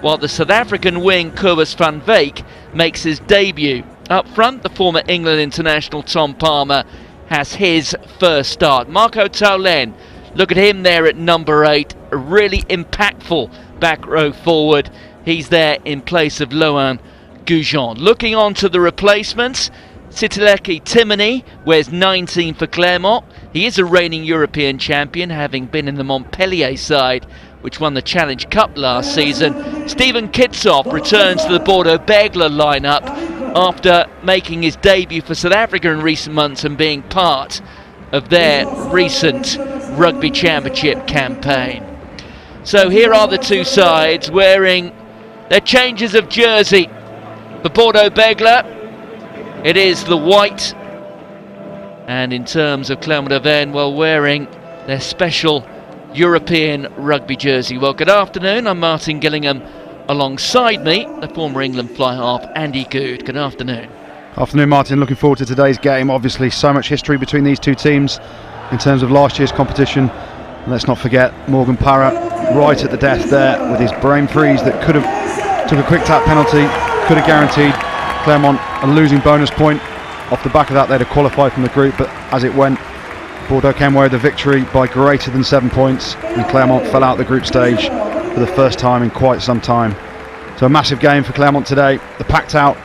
while the South African wing Cobus van Wyk makes his debut. Up front, the former England international Tom Palmer has his first start. Marco Taulen, look at him there at number 8, a really impactful back row forward. He's there in place of Lohan Goujon. Looking on to the replacements, Sitileki Timony wears 19 for Clermont. He is a reigning European champion, having been in the Montpellier side, which won the Challenge Cup last season. Stephen Kitsoff returns to the Bordeaux Begles lineup after making his debut for South Africa in recent months and being part of their recent Rugby Championship campaign. So here are the two sides wearing their changes of jersey. For Bordeaux Begles, it is the white, and in terms of Clermont, well, wearing their special European rugby jersey. Well, good afternoon, I'm Martin Gillingham. Alongside me, the former England fly half, Andy Good. Good afternoon. Afternoon, Martin. Looking forward to today's game. Obviously, so much history between these two teams in terms of last year's competition. And let's not forget Morgan Parra right at the death there with his brain freeze that could have took a quick tap penalty, could have guaranteed Clermont a losing bonus point. Off the back of that, they'd have qualified from the group, but as it went, Bordeaux came away with the victory by greater than 7 points, and Clermont fell out the group stage for the first time in quite some time. So a massive game for Clermont today. The packed out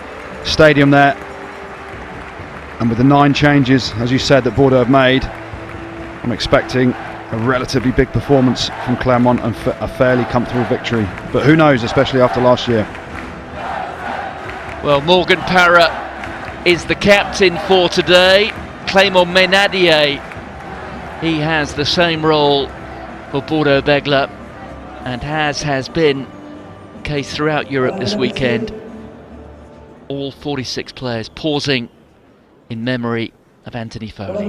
stadium there, and with the 9 changes, as you said, that Bordeaux have made, I'm expecting a relatively big performance from Clermont and a fairly comfortable victory. But who knows, especially after last year. Well, Morgan Parra is the captain for today. Clément Menadier, he has the same role for Bordeaux Begles and has been the case throughout Europe this weekend. All 46 players pausing in memory of Anthony Foley.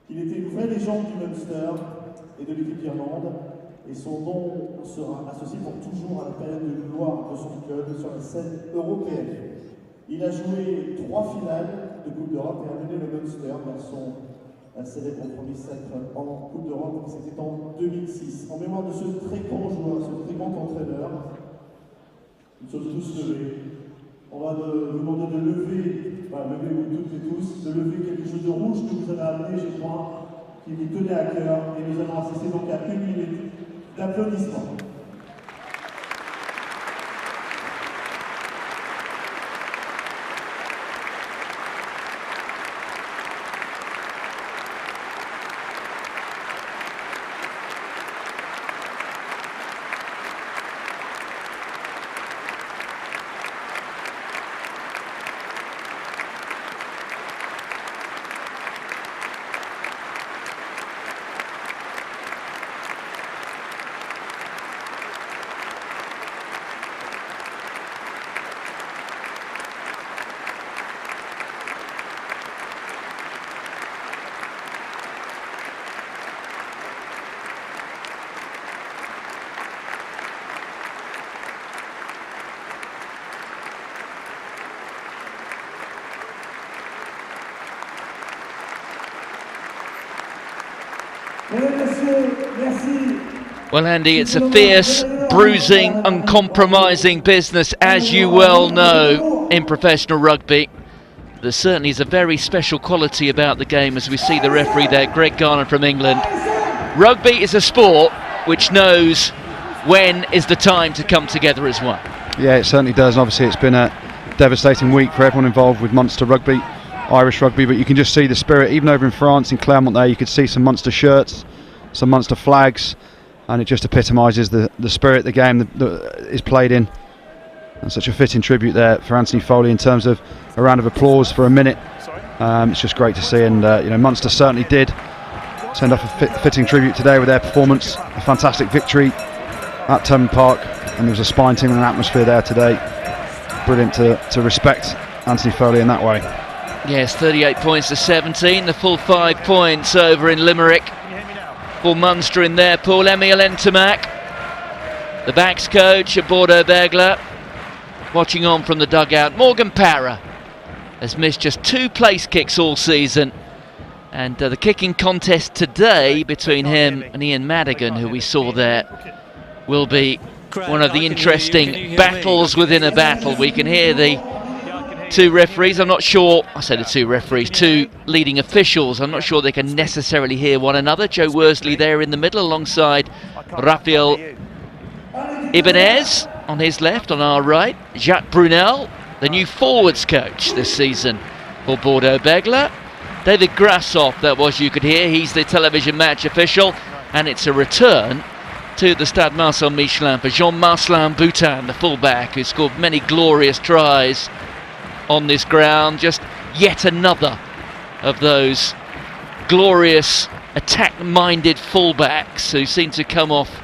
Il était une vraie légende du Munster et de l'équipe irlande, et son nom sera associé pour toujours à la période de gloire de son club sur la scène européenne. Il a joué 3 finales de Coupe d'Europe et a mené le Munster vers son célèbre premier sacre en Coupe d'Europe, c'était en 2006. En mémoire de ce très grand joueur, ce très grand entraîneur, nous sommes tous levés. On va vous demander de lever, levez-vous toutes et tous, de lever quelque chose de rouge que vous avez amené, je crois, qui vous tenait à cœur, et nous allons assister donc à 1 minute d'applaudissements. Well, Andy, it's a fierce, bruising, uncompromising business, as you well know, in professional rugby. There certainly is a very special quality about the game, as we see the referee there, Greg Garner from England. Rugby is a sport which knows when is the time to come together as one. Yeah, it certainly does. Obviously, it's been a devastating week for everyone involved with Munster rugby, Irish rugby, but you can just see the spirit. Even over in France, in Clermont there, you could see some Munster shirts, some Munster flags, and it just epitomises the spirit of the game that is played in. And such a fitting tribute there for Anthony Foley in terms of a round of applause for a minute. It's just great to see, and Munster certainly did send off a fitting tribute today with their performance. A fantastic victory at Thomond Park, and there was a spine-tingling atmosphere there today. Brilliant to respect Anthony Foley in that way. Yes, 38 points to 17, the full 5 points over in Limerick for Munster in their pool. Emile Ntamak, the backs coach at Bordeaux Begles, watching on from the dugout. Morgan Parra has missed just 2 place kicks all season, And the kicking contest today between him and Ian Madigan, who we saw there, will be one of the interesting battles within a battle. We can hear the two referees. I'm not sure, I say the two referees, two leading officials. I'm not sure they can necessarily hear one another. Joe Worsley there in the middle alongside Rafael Ibanez on his left, on our right. Jacques Brunel, the new forwards coach this season for Bordeaux Begles. David Grassoff, that was, you could hear, he's the television match official, and it's a return to the Stade Marcel Michelin for Jean-Marcelin Boutin, the fullback, who scored many glorious tries on this ground. Just yet another of those glorious attack-minded fullbacks who seem to come off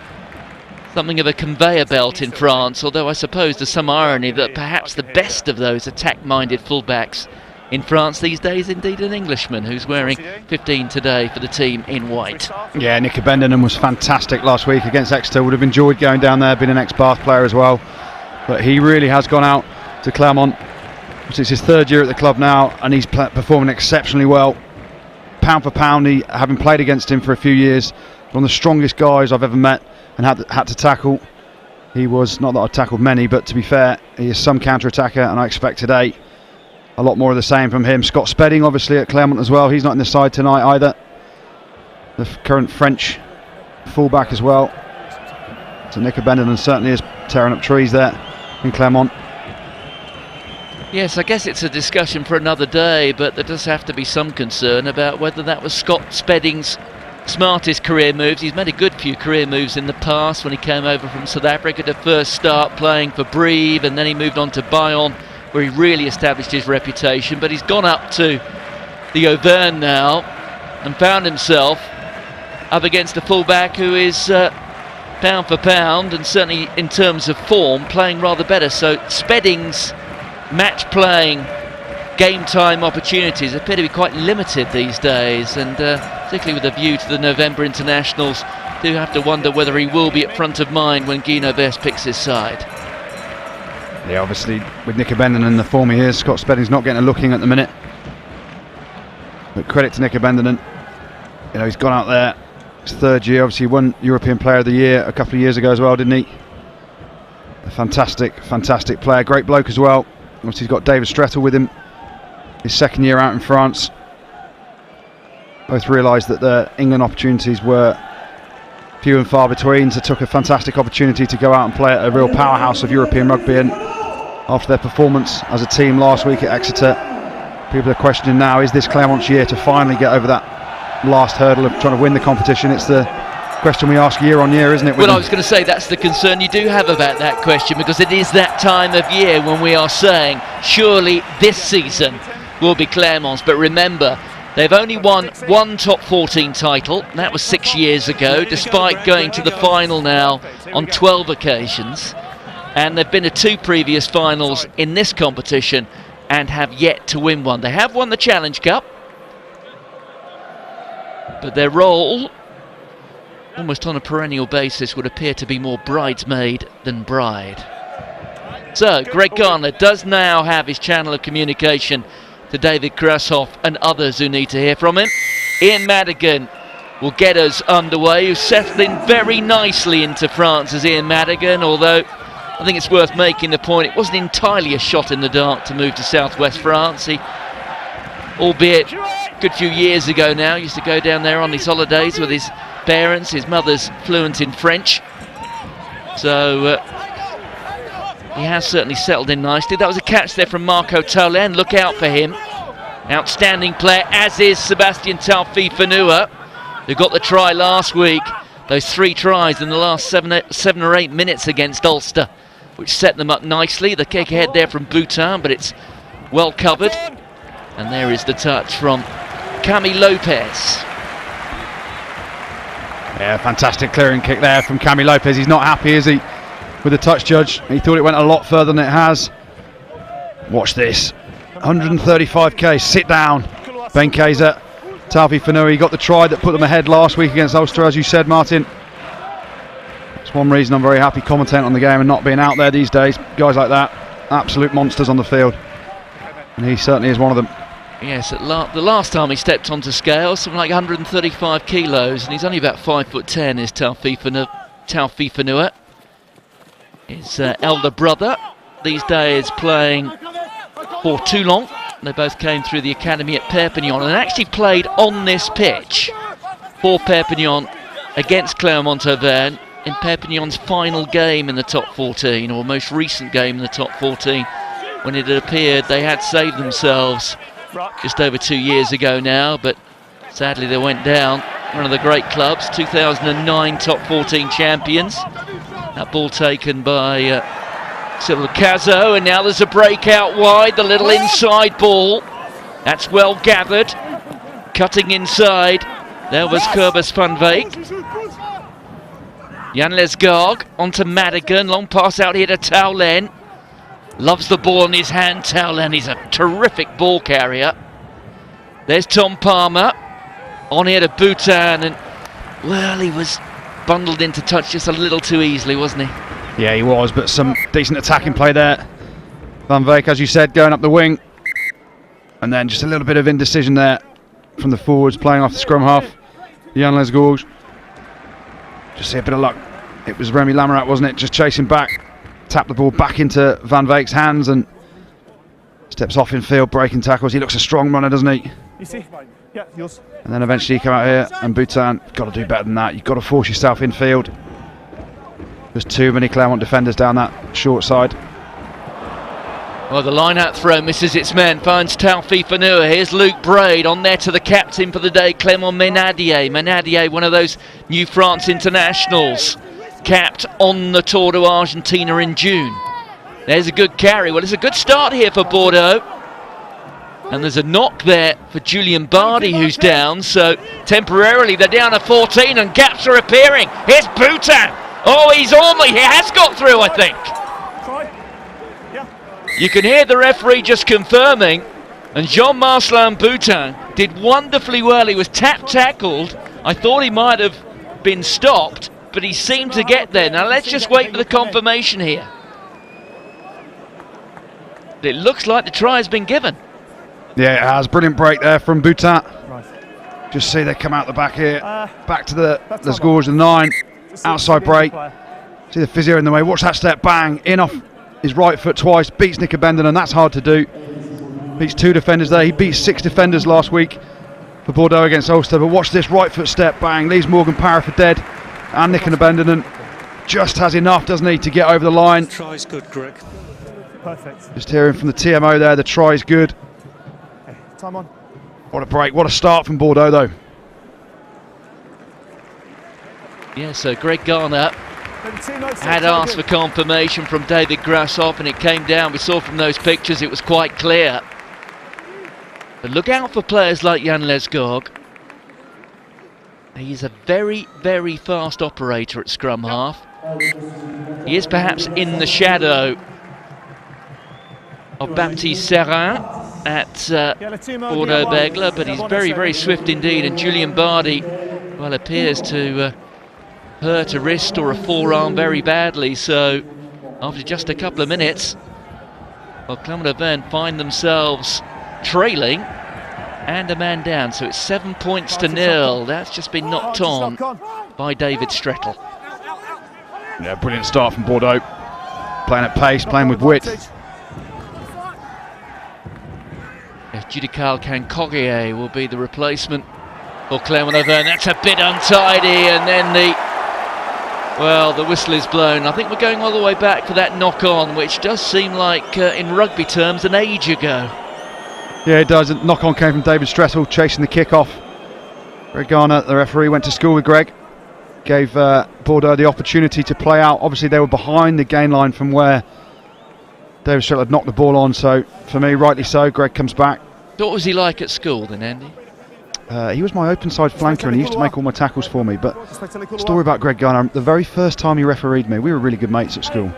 something of a conveyor belt in France, although I suppose there's some irony that perhaps the best of those attack-minded fullbacks in France these days, indeed an Englishman who's wearing 15 today for the team in white. Yeah, Nicky Bendenham was fantastic last week against Exeter. Would have enjoyed going down there, being an ex-Bath player as well. But he really has gone out to Clermont. It's his third year at the club now, and he's performing exceptionally well. Pound for pound, having played against him for a few years, one of the strongest guys I've ever met and had to tackle. He was, not that I've tackled many, but to be fair, he is some counter-attacker, and I expect today a lot more of the same from him. Scott Spedding, obviously, at Clermont as well. He's not in the side tonight either. The current French fullback as well. So Nicky Bendenham certainly is tearing up trees there in Clermont. Yes, I guess it's a discussion for another day, but there does have to be some concern about whether that was Scott Spedding's smartest career moves. He's made a good few career moves in the past when he came over from South Africa to first start playing for Brive, and then he moved on to Bayonne, where he really established his reputation. But he's gone up to the Auvergne now and found himself up against a fullback who is pound for pound, and certainly in terms of form, playing rather better. So Spedding's match playing game time opportunities appear to be quite limited these days, and particularly with a view to the November internationals, do have to wonder whether he will be at front of mind when Guy Novès picks his side. Yeah, obviously with Nicky Bendenham in the form he is, Scott Spedding's not getting a looking at the minute. But credit to Nicky Bendenham. You know, he's gone out there, his third year, obviously won European Player of the Year a couple of years ago as well, didn't he? A fantastic player, great bloke as well. Obviously he's got David Strettle with him, his second year out in France. Both realised that the England opportunities were few and far between, so took a fantastic opportunity to go out and play at a real powerhouse of European rugby. And after their performance as a team last week at Exeter, people are questioning now, is this Clermont's year to finally get over that last hurdle of trying to win the competition? It's the question we ask year on year, isn't it? Well, I was going to say that's the concern you do have about that question, because it is that time of year when we are saying surely this season will be Clermont's. But remember, they've only won one top 14 title, and that was 6 years ago, despite going to the final now on 12 occasions. And they've been to 2 previous finals in this competition and have yet to win one. They have won the Challenge Cup, but their role, almost on a perennial basis, would appear to be more bridesmaid than bride. So Greg Garner does now have his channel of communication to David Grassoff and others who need to hear from him. Ian Madigan will get us underway, who's settled in very nicely into France as Ian Madigan, although I think it's worth making the point it wasn't entirely a shot in the dark to move to southwest France. He, albeit a good few years ago now, used to go down there on his holidays with his parents. His mother's fluent in French, so he has certainly settled in nicely. That was a catch there from Marco Taulen. Look out for him. Outstanding player, as is Sebastian Taufi-Fanua, who got the try last week. Those 3 tries in the last 7 or 8 minutes against Ulster, which set them up nicely. The kick ahead there from Boutin, but it's well covered. And there is the touch from Cami Lopez. Yeah, fantastic clearing kick there from Cami Lopez. He's not happy, is he, with the touch judge? He thought it went a lot further than it has. Watch this. 135k, sit down. Ben Kayser, Taufi-Fanua, he got the try that put them ahead last week against Ulster, as you said, Martin. It's one reason I'm very happy commentating on the game and not being out there these days. Guys like that, absolute monsters on the field. And he certainly is one of them. Yes, the last time he stepped onto scale, something like 135 kilos, and he's only about 5'10", is Taufifanua. His elder brother, these days playing for Toulon. They both came through the academy at Perpignan and actually played on this pitch for Perpignan against Clermont-Auvergne in Perpignan's final game in the top 14, or most recent game in the top 14, when it appeared they had saved themselves just over 2 years ago now, but sadly they went down. One of the great clubs, 2009 top 14 champions. That ball taken by Cyril Cazot, and now there's a break out wide, the little inside ball. That's well gathered. Cutting inside, there was Cobus van Beek. Jan Lesgaard onto Madigan, long pass out here to Taulen. Loves the ball in his hand, Taulen. He's a terrific ball carrier. There's Tom Palmer. On here to Bhutan, and well, he was bundled into touch just a little too easily, wasn't he? Yeah, he was, but some decent attacking play there. Van Beek, as you said, going up the wing. And then just a little bit of indecision there from the forwards, playing off the scrum half. Jan Lesgaard. Just see a bit of luck. It was Remy Lamarat, wasn't it? Just chasing back. Tapped the ball back into Van Beek's hands and steps off in field, breaking tackles. He looks a strong runner, doesn't he? You see? Yeah, yours. And then eventually he come out here, and Bhutan, got to do better than that. You've got to force yourself in field. There's too many Clermont defenders down that short side. Well, the line-out throw misses its men, finds Taufifanua. Here's Luc Braid on there to the captain for the day, Clément Menadier. Menadier, one of those new France internationals, capped on the Tour de Argentina in June. There's a good carry. Well, it's a good start here for Bordeaux. And there's a knock there for Julian Bardi, who's down, so temporarily they're down to 14 and gaps are appearing. Here's Bhutan. Oh, he has got through, I think. You can hear the referee just confirming, and Jean-Marcelin Bhutan did wonderfully well. He was tackled. I thought he might have been stopped, but he seemed to get there. Now let's just wait for the confirmation here. It looks like the try has been given. Yeah, it has. Brilliant break there from Bhutan. Just see they come out the back here. Back to the Lesgaard, the 9. Outside break. See the physio in the way. Watch that step. Bang. In off his right foot twice. Beats Nick Abenden, and that's hard to do. Beats 2 defenders there. He beat 6 defenders last week for Bordeaux against Ulster. But watch this right foot step. Bang. Leaves Morgan Parra for dead. And Nick Abenden just has enough, doesn't he, to get over the line. Try's good, Greg. Perfect. Just hearing from the TMO there. The try's good. Okay, time on. What a break. What a start from Bordeaux, though. Yeah, so Greg Garner had asked for confirmation from David Grassoff, and it came down. We saw from those pictures it was quite clear. But look out for players like Jan Lesgaard. He's a very, very fast operator at scrum half. He is perhaps in the shadow of Baptiste Serrin at Bordeaux Begles, but he's very, very swift indeed. And Julian Bardi, well, appears to hurt a wrist or a forearm very badly. So after just a couple of minutes, well, Clermont-Auvergne find themselves trailing and a man down. So it's 7 points to 0. That's just been knocked on by David Strettle. Yeah, brilliant start from Bordeaux. Playing at pace, playing with wit. Judical Cancogrier will be the replacement for Clermont-Auvergne. That's a bit untidy, and then the whistle is blown. I think we're going all the way back for that knock-on, which does seem like, in rugby terms, an age ago. Yeah, it does. A knock-on came from David Strettle, chasing the kick-off. Greg Garner, the referee, went to school with Greg. Gave Bordeaux the opportunity to play out. Obviously, they were behind the gain line from where David Strettle had knocked the ball on, so for me, rightly so. Greg comes back. What was he like at school then, Andy? He was my open side flanker, and he used to make all my tackles for me. But story about Greg Garner, the very first time he refereed me, we were really good mates at school.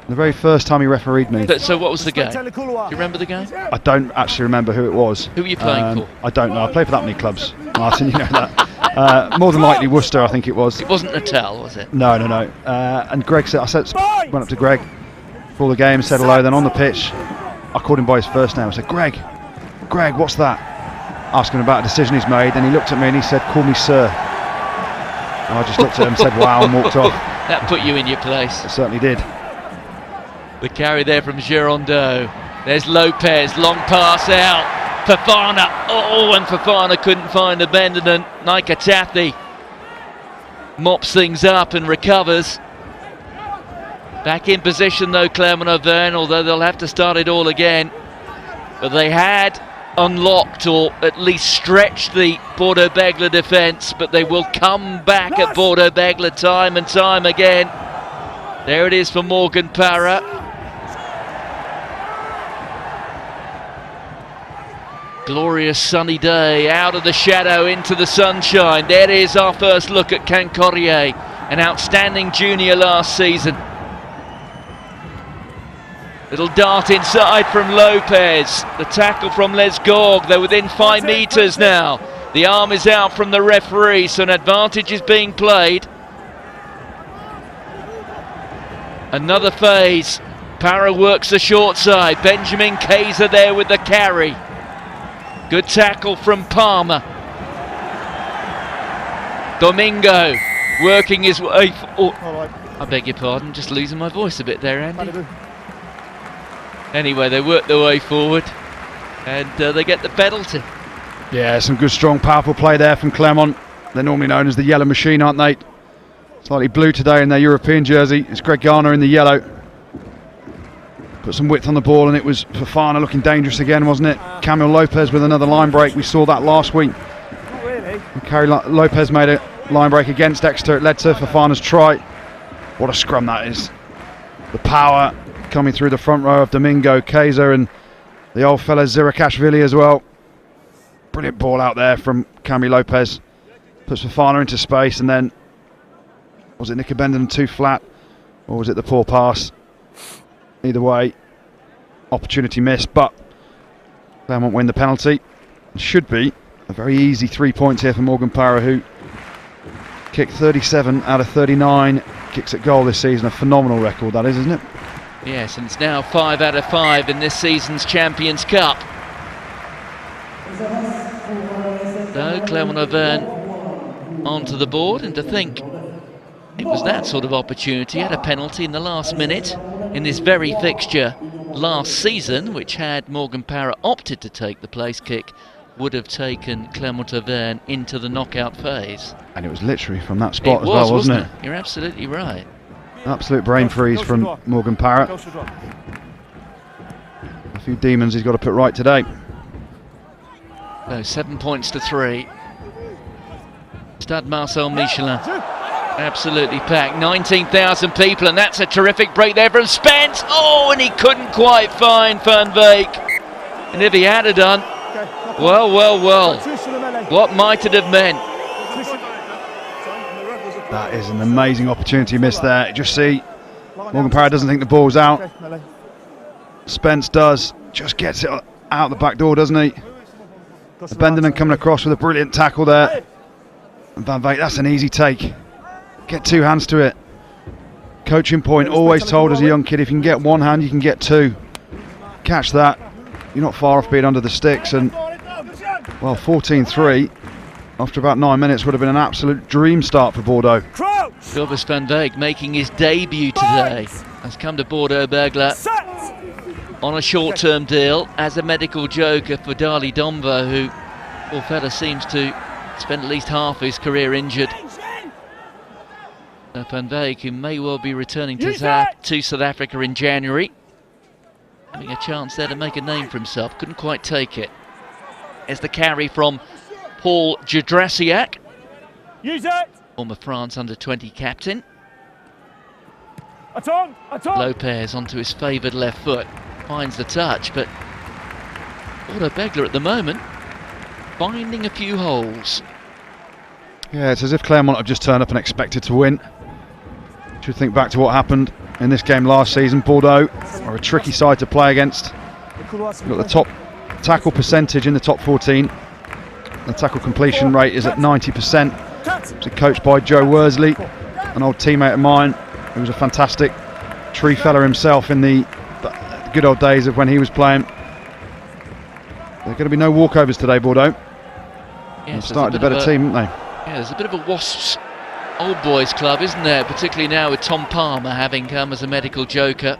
The very first time he refereed me. So what was the game? Do you remember the game? I don't actually remember who it was. Who were you playing for? I don't know. I played for that many clubs, Martin, you know that. More than likely Worcester, I think it was. It wasn't Natal, was it? No. And Greg said, went up to Greg before the game, said hello. Then on the pitch, I called him by his first name. I said, Greg. Greg, what's that? Asking about a decision he's made, and he looked at me and he said, call me sir. And I just looked at him and said, wow, and walked off. That put you in your place. It certainly did. The carry there from Girondeau. There's Lopez, long pass out. Fofana, oh, and Fofana couldn't find the bend, and then Naikatathi mops things up and recovers. Back in position though, Clermont Auvergne, although they'll have to start it all again. But they had unlocked, or at least stretched, the Bordeaux Begles defence, but they will come back at Bordeaux Begles time and time again. There it is for Morgan Parra. Glorious sunny day, out of the shadow into the sunshine. There is our first look at Cancorier, an outstanding junior last season. Little dart inside from Lopez. The tackle from Les Gorg. They're within 5 metres now. The arm is out from the referee, so an advantage is being played. Another phase. Parra works the short side. Benjamin Kaiser there with the carry. Good tackle from Palmer. Domingo working his way. I beg your pardon, just losing my voice a bit there, Andy. Anyway, they work their way forward and they get the penalty. Yeah, some good, strong, powerful play there from Clermont. They're normally known as the yellow machine, aren't they? Slightly blue today in their European jersey. It's Greg Garner in the yellow. Put some width on the ball, and it was Fofana looking dangerous again, wasn't it? Camille Lopez with another line break. We saw that last week. Lopez made a line break against Exeter. It led to Fofana's try. What a scrum that is. The power coming through the front row of Domingo, Kaiser, and the old fella Zirakashvili as well. Brilliant ball out there from Camille Lopez. Puts Fofana into space, and then was it Nicky Bendon too flat, or was it the poor pass? Either way, opportunity missed, but Clermont win the penalty. It should be a very easy 3 points here for Morgan Parra, who kicked 37 out of 39 kicks at goal this season. A phenomenal record that is, isn't it? Yes, and it's now 5 out of 5 in this season's Champions Cup. So Clermont Auvergne onto the board, and to think it was that sort of opportunity at a penalty in the last minute in this very fixture last season, which had Morgan Parra opted to take the place kick, would have taken Clermont Auvergne into the knockout phase. And it was literally from that spot as well, wasn't it? You're absolutely right. Absolute brain freeze from Morgan Parra. A few demons he's got to put right today. So 7 points to 3. Stade Marcel Michelin. Absolutely packed. 19,000 people, and that's a terrific break there from Spence. Oh, and he couldn't quite find Van Beek. And if he had done, well, what might it have meant? That is an amazing opportunity missed there. Just see, Morgan Parra doesn't think the ball's out. Spence does, just gets it out the back door, doesn't he? Benderman coming across with a brilliant tackle there. And Van Beek, that's an easy take. Get two hands to it. Coaching point, always told as a young kid, if you can get one hand, you can get two. Catch that. You're not far off being under the sticks. And, well, 14-3 after about 9 minutes would have been an absolute dream start for Bordeaux. Gilbert Van Beek making his debut today. Has come to Bordeaux Begles on a short-term deal as a medical joker for Dali Domba, who, poor fella, seems to spend at least half his career injured. Van Beek, who may well be returning to South Africa in January, having a chance there to make a name for himself. Couldn't quite take it. As the carry from Paul Judrasiak, former France under-20 captain. Lopez onto his favoured left foot, finds the touch, but Bordeaux Begles at the moment finding a few holes. Yeah, it's as if Clermont have just turned up and expected to win. Should think back to what happened in this game last season. Bordeaux are a tricky side to play against. Got the top tackle percentage in the top 14. The tackle completion rate is at 90%. It's coached by Joe Worsley, an old teammate of mine, who was a fantastic tree fella himself in the good old days of when he was playing. There are going to be no walkovers today, Bordeaux. They've Yes, started a better team, haven't they? Yeah, there's a bit of a Wasps old boys club, isn't there? Particularly now with Tom Palmer having come as a medical joker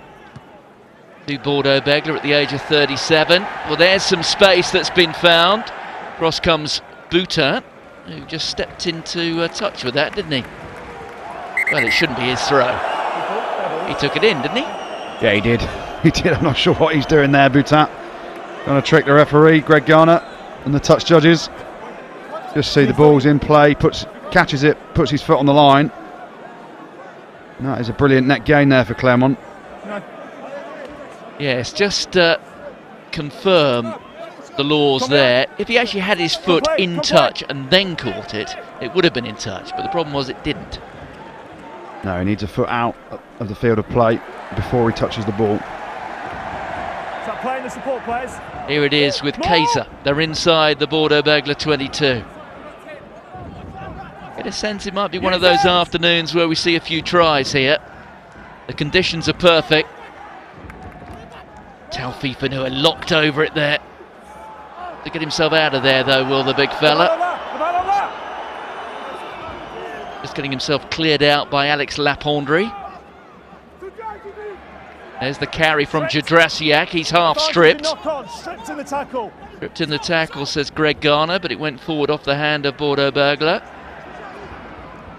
to Bordeaux Begles at the age of 37. Well, there's some space that's been found. Across comes Boutin, who just stepped into touch with that, didn't he? Well, it shouldn't be his throw. He took it in, didn't he? Yeah, he did. He did. I'm not sure what he's doing there, Boutin. Trying to trick the referee, Greg Garner, and the touch judges. Just see the ball's in play, catches it, puts his foot on the line. And that is a brilliant net gain there for Clermont. Yes, just confirm the laws there. If he actually had his foot in touch and then caught it, it would have been in touch. But the problem was it didn't. No, he needs a foot out of the field of play before he touches the ball. Start playing the support players. Here it is with Kaiser. They're inside the Bordeaux Begles 22. Get a sense it might be one of those afternoons where we see a few tries here. The conditions are perfect. Talfi Fanua locked over it there. To get himself out of there though, will the big fella. Just getting himself cleared out by Alex Lapondry. There's the carry from Jadrasiak. He's half stripped. Stripped in the tackle. Stripped in the tackle, says Greg Garner, but it went forward off the hand of Bordeaux Begles.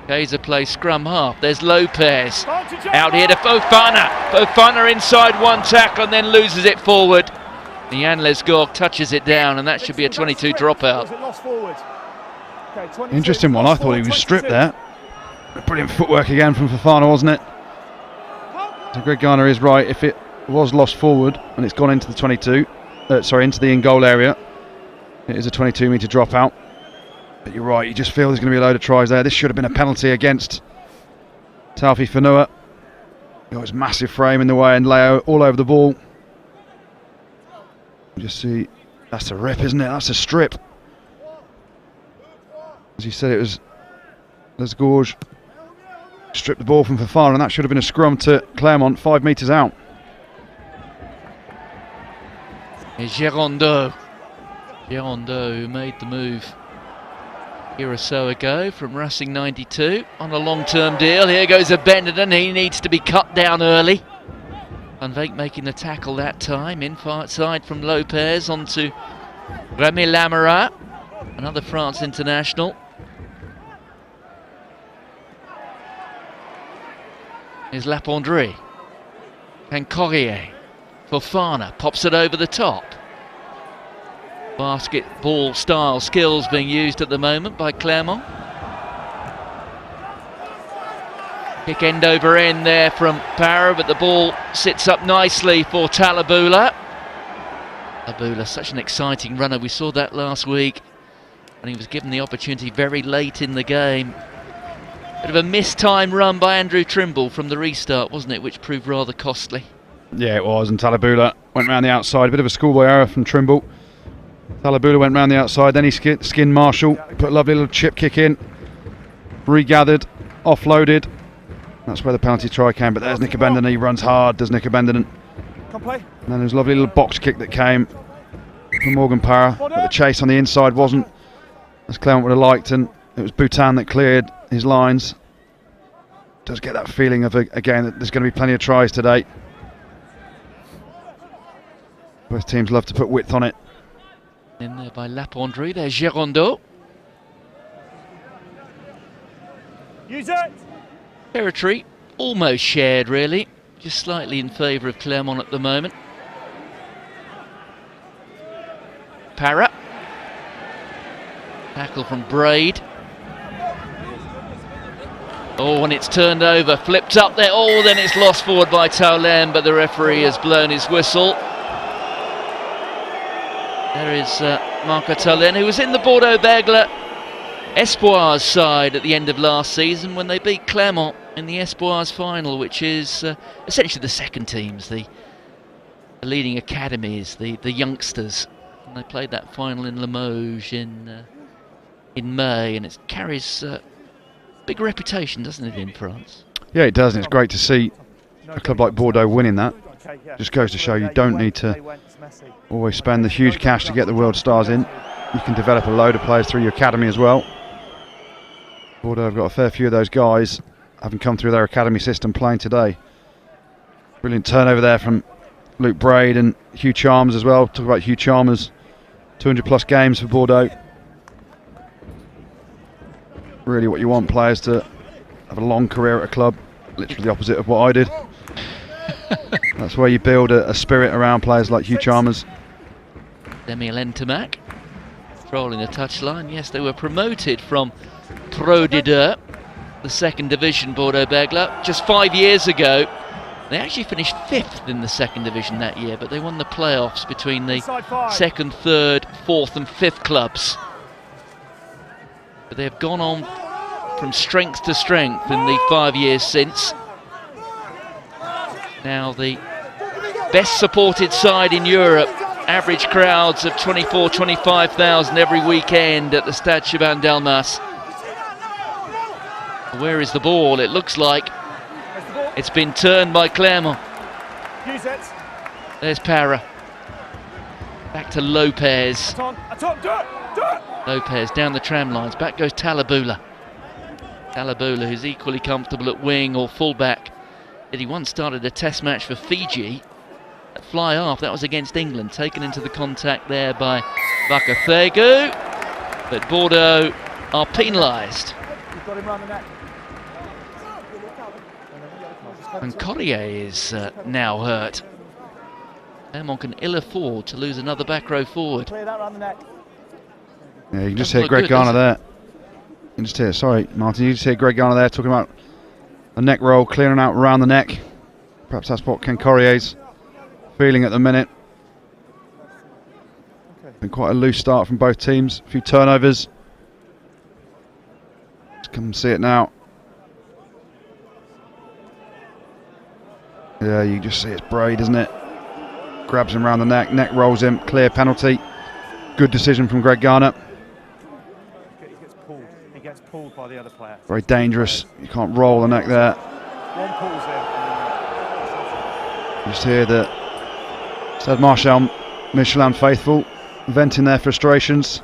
Kaiser plays scrum half. There's Lopez out here to Fofana. Fofana inside one tackle and then loses it forward. Jan Lesgorg touches it down, and that should be a 22 dropout. Interesting one. I thought he was stripped there. Brilliant footwork again from Fofana, wasn't it? So Greg Garner is right. If it was lost forward and it's gone into the 22, into the in-goal area, it is a 22-metre dropout. But you're right, you just feel there's going to be a load of tries there. This should have been a penalty against Talfi Fanua. Got his massive frame in the way and Leo all over the ball. You just see, that's a rip, isn't it? That's a strip. As you said, it was Lesgorge stripped the ball from Fofana, and that should have been a scrum to Clermont, 5 metres out. Here's Girondeau. Girondeau, who made the move a year or so ago from Racing 92 on a long-term deal. Here goes a Benetton. He needs to be cut down early. Van Veek making the tackle that time. In far side from Lopez onto Remy Lamara, another France international. Here's Lapondry. And Corrier. Fofana pops it over the top. Basketball style skills being used at the moment by Clermont. Kick end over end there from Parra, but the ball sits up nicely for Talabula. Talabula, such an exciting runner. We saw that last week when he was given the opportunity very late in the game. Bit of a missed-time run by Andrew Trimble from the restart, wasn't it, which proved rather costly. Yeah, it was, and Talabula went round the outside. A bit of a schoolboy error from Trimble. Talabula went round the outside, then he skinned Marshall, put a lovely little chip kick in, regathered, offloaded. That's where the penalty try came, but there's Nick Abendon. He runs hard, does Nick Abendon. And then there's a lovely little box kick that came from Morgan Parra, but the chase on the inside wasn't as Clermont would have liked, and it was Boutin that cleared his lines. Does get that feeling of, again, that there's going to be plenty of tries today. Both teams love to put width on it. In there by Lapondry, there's Girondeau. Use it! Territory almost shared, really. Just slightly in favour of Clermont at the moment. Parra. Tackle from Braid. Oh, and it's turned over, flipped up there. Oh, then it's lost forward by Taulen, but the referee has blown his whistle. There is Marco Taulen, who was in the Bordeaux Begles Espoirs side at the end of last season when they beat Clermont in the Espoirs final, which is essentially the second teams, the leading academies, the youngsters. And they played that final in Limoges in May, and it carries big reputation, doesn't it, in France? Yeah, it does, and it's great to see a club like Bordeaux winning that. Okay, yeah. Just goes to show you don't need to always spend the huge cash to get the world stars in. You can develop a load of players through your academy as well. Bordeaux have got a fair few of those guys having come through their academy system playing today. Brilliant turnover there from Luke Braid and Hugh Chalmers as well. Talk about Hugh Chalmers, 200 plus games for Bordeaux. Really what you want players to have a long career at a club, literally the opposite of what I did. That's where you build a spirit around players like Hugh Chalmers. Emil Entermack controlling the touchline. Yes, they were promoted from Pro D2, the second division Bordeaux Begles, just 5 years ago. They actually finished 5th in the second division that year, but they won the playoffs between the second, third, fourth and fifth clubs. But they have gone on from strength to strength in the 5 years since. Now the best supported side in Europe, average crowds of 24,000-25,000 every weekend at the Stade Chaban-Delmas. Where is the ball? It looks like it's been turned by Clermont. There's Para. Back to Lopez. Lopez down the tram lines. Back goes Talabula. Talabula, who's equally comfortable at wing or fullback. He once started a test match for Fiji at fly half. That was against England. Taken into the contact there by Bakathegu. But Bordeaux are penalised. And Corrier is now hurt. Clermont can ill afford to lose another back row forward. Yeah, you can just hear Greg Garner there. You can just hear, sorry Martin, you just hear Greg Garner there talking about a neck roll, clearing out around the neck. Perhaps that's what Ken Corrier's feeling at the minute. Been quite a loose start from both teams. A few turnovers. Let's come and see it now. Yeah, you just see it's Braid, isn't it? Grabs him around the neck rolls him, clear penalty. Good decision from Greg Garner. He gets pulled by the other player. Very dangerous. You can't roll the neck there. One pulls him. You just hear the Stade Marchal Michelin faithful venting their frustrations.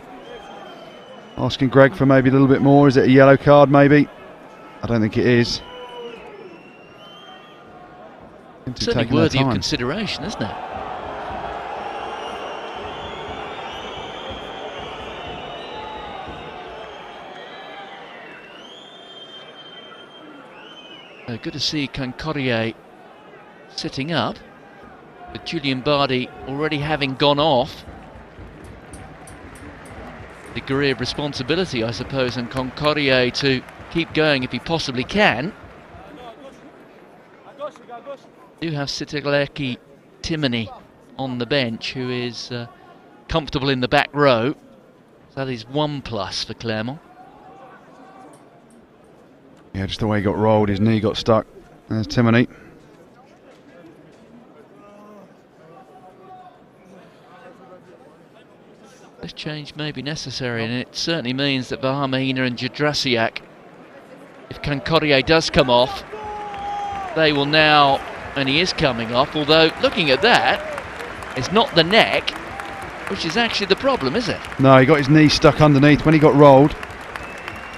Asking Greg for maybe a little bit more. Is it a yellow card maybe? I don't think it is. Certainly worthy of consideration, isn't it? Good to see Cancorrier sitting up, with Julian Bardi already having gone off. Degree of responsibility, I suppose, on Cancorrier to keep going if he possibly can. Do have Sitigleki Timony on the bench, who is comfortable in the back row. So that is 1+ for Clermont. Yeah, just the way he got rolled, his knee got stuck. There's Timony. This change may be necessary, and it certainly means that Vahamahina and Jadrasiak, if Cancorrier does come off, they will now, and he is coming off, although looking at that, it's not the neck, which is actually the problem, is it? No, he got his knee stuck underneath. When he got rolled,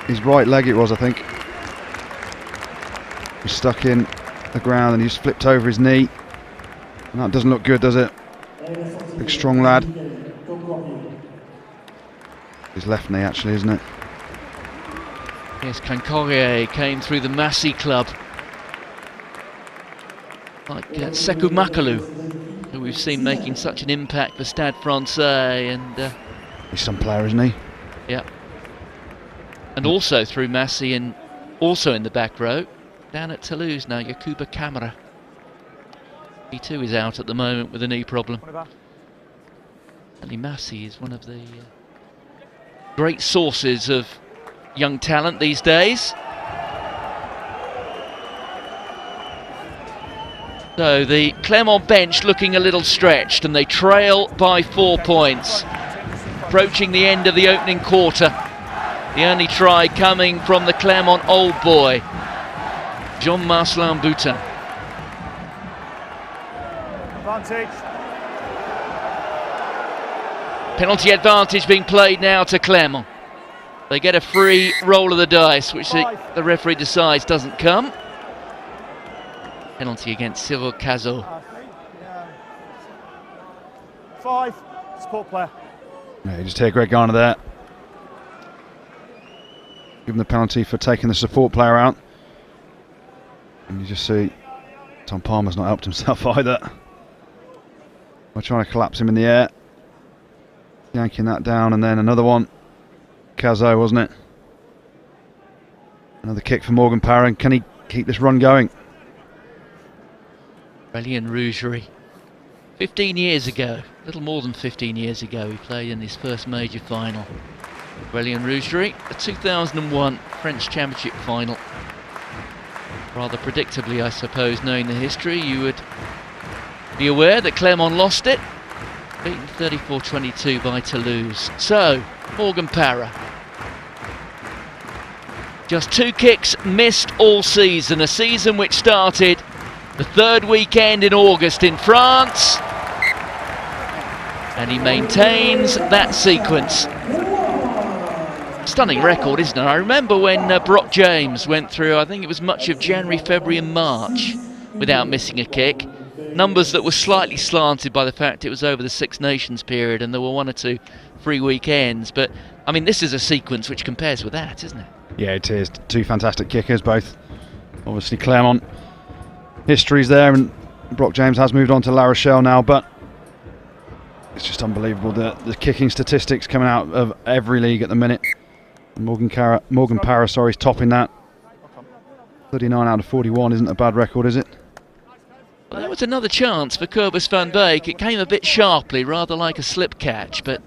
his right leg it was, I think, was stuck in the ground and he just flipped over his knee. And that doesn't look good, does it? Big strong lad. His left knee actually, isn't it? Yes, Cancorrier came through the Massy club. Like Sekou Makalu, who we've seen making such an impact for Stade Francais, and he's some player, isn't he? Yeah. And also through Massy, and also in the back row, down at Toulouse now, Yakuba Camara. He too is out at the moment with a knee problem. Massy is one of the great sources of young talent these days. So the Clermont bench looking a little stretched, and they trail by 4 points. Approaching the end of the opening quarter. The only try coming from the Clermont old boy, Jean-Marcelin Boutin. advantage. Penalty advantage being played now to Clermont. They get a free roll of the dice, which the referee decides doesn't come. Penalty against Cyril Cazot. 5, support player. Yeah, you just hear Greg Garner there. Give him the penalty for taking the support player out. And you just see Tom Palmer's not helped himself either. We're trying to collapse him in the air. Yanking that down, and then another one. Cazot, wasn't it? Another kick for Morgan Parra. Can he keep this run going? Aurélien Rougerie. 15 years ago, a little more than 15 years ago, he played in his first major final. Aurélien Rougerie, the 2001 French Championship final. Rather predictably, I suppose, knowing the history, you would be aware that Clermont lost it. Beaten 34-22 by Toulouse. So, Morgan Parra. Just 2 kicks missed all season. A season which started the 3rd weekend in August in France. And he maintains that sequence. Stunning record, isn't it? I remember when Brock James went through, I think it was much of January, February and March without missing a kick. Numbers that were slightly slanted by the fact it was over the Six Nations period and there were 1 or 2 free weekends. But, I mean, this is a sequence which compares with that, isn't it? Yeah, it is. 2 fantastic kickers, both. Obviously, Clermont. History's there, and Brock James has moved on to La Rochelle now, but it's just unbelievable the kicking statistics coming out of every league at the minute. Morgan Parra, is topping that. 39 out of 41 isn't a bad record, is it? Well, that was another chance for Cobus van Beek. It came a bit sharply, rather like a slip catch, but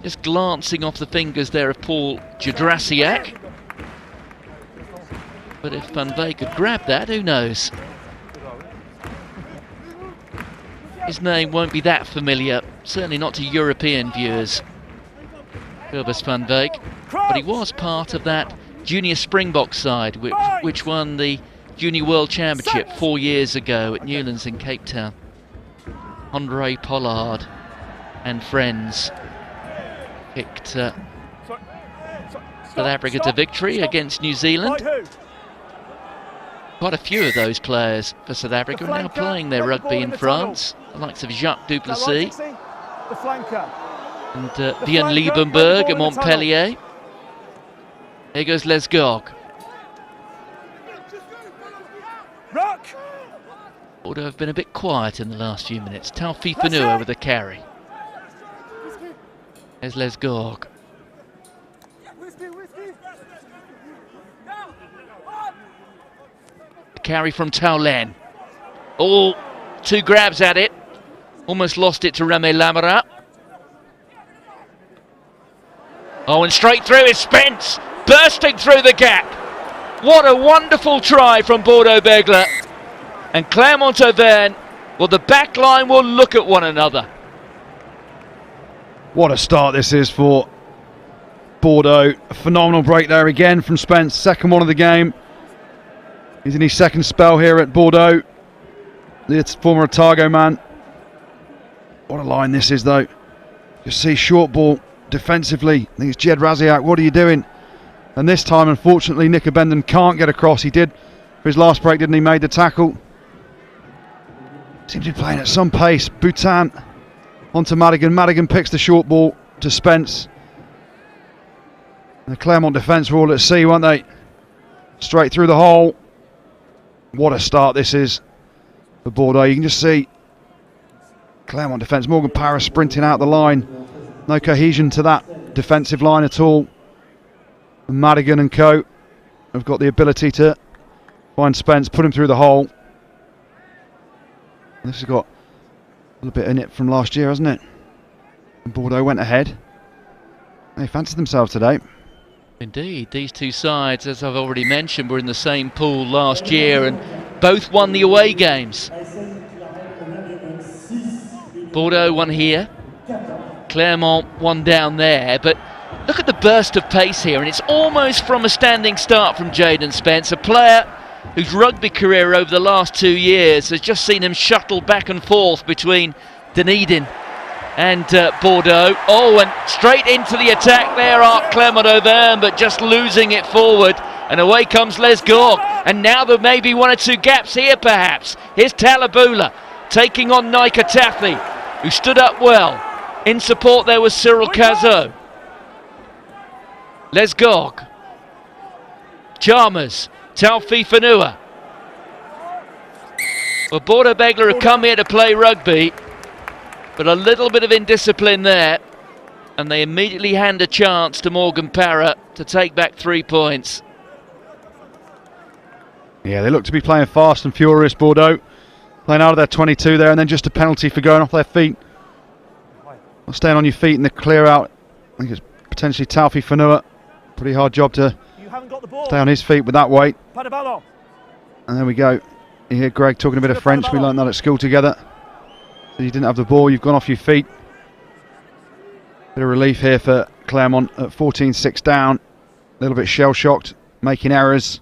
just glancing off the fingers there of Paul Judrasiak. But if Van Beek could grab that, who knows? His name won't be that familiar, certainly not to European viewers. Cobus van Beek, but he was part of that junior Springbok side which won the Junior World Championship 4 years ago at Newlands in Cape Town. Andre Pollard and friends picked South Africa to victory against New Zealand. Quite a few of those players for South Africa are now playing their rugby in France. The likes of Jacques Duplessis and Dion Liebenberg at Montpellier. There goes Les Gorg. Bordeaux have been a bit quiet in the last few minutes. Taufi Fanua with the carry. There's Les Gorg. The carry from Taulen. Oh, 2 grabs at it. Almost lost it to Remy Lamara. Oh, and straight through is Spence, bursting through the gap. What a wonderful try from Bordeaux Begles. And Clermont-Auvergne, well, the back line will look at one another. What a start this is for Bordeaux. A phenomenal break there again from Spence, 2nd one of the game. He's in his 2nd spell here at Bordeaux. The former Otago man. What a line this is, though. You see short ball defensively. I think it's Jed Raziak. What are you doing? And this time, unfortunately, Nick Abendon can't get across. He did for his last break, didn't he? Made the tackle. Seems to be playing at some pace. Boutin onto Madigan. Madigan picks the short ball to Spence. And the Clermont defence were all at sea, weren't they? Straight through the hole. What a start this is for Bordeaux. You can just see Clermont defence. Morgan Parra sprinting out the line. No cohesion to that defensive line at all. And Madigan and co have got the ability to find Spence, put him through the hole. This has got a little bit in it from last year, hasn't it? And Bordeaux went ahead. They fancied themselves today. Indeed, these 2 sides, as I've already mentioned, were in the same pool last year and both won the away games. Bordeaux won here, Clermont won down there, but look at the burst of pace here, and it's almost from a standing start from Jayden Spence, a player whose rugby career over the last 2 years has just seen him shuttle back and forth between Dunedin and Bordeaux. Oh, and straight into the attack there are Clermont Auvergne, but just losing it forward. And away comes Les Gorg. And now there may be 1 or 2 gaps here, perhaps. Here's Talabula taking on Nika Taffy, who stood up well. In support there was Cyril Cazot. Les Gorg. Chalmers. Taufi Fanua. Well, Bordeaux Begles have come here to play rugby, but a little bit of indiscipline there, and they immediately hand a chance to Morgan Parra to take back 3 points. Yeah, they look to be playing fast and furious, Bordeaux. Playing out of their 22 there, and then just a penalty for going off their feet. Not staying on your feet in the clear out. I think it's potentially Taufi Fanua. Pretty hard job to stay on his feet with that weight. And there we go. You hear Greg talking a bit of French. We learned that at school together. So you didn't have the ball, you've gone off your feet. Bit of relief here for Clermont at 14-6 down. A little bit shell-shocked, making errors.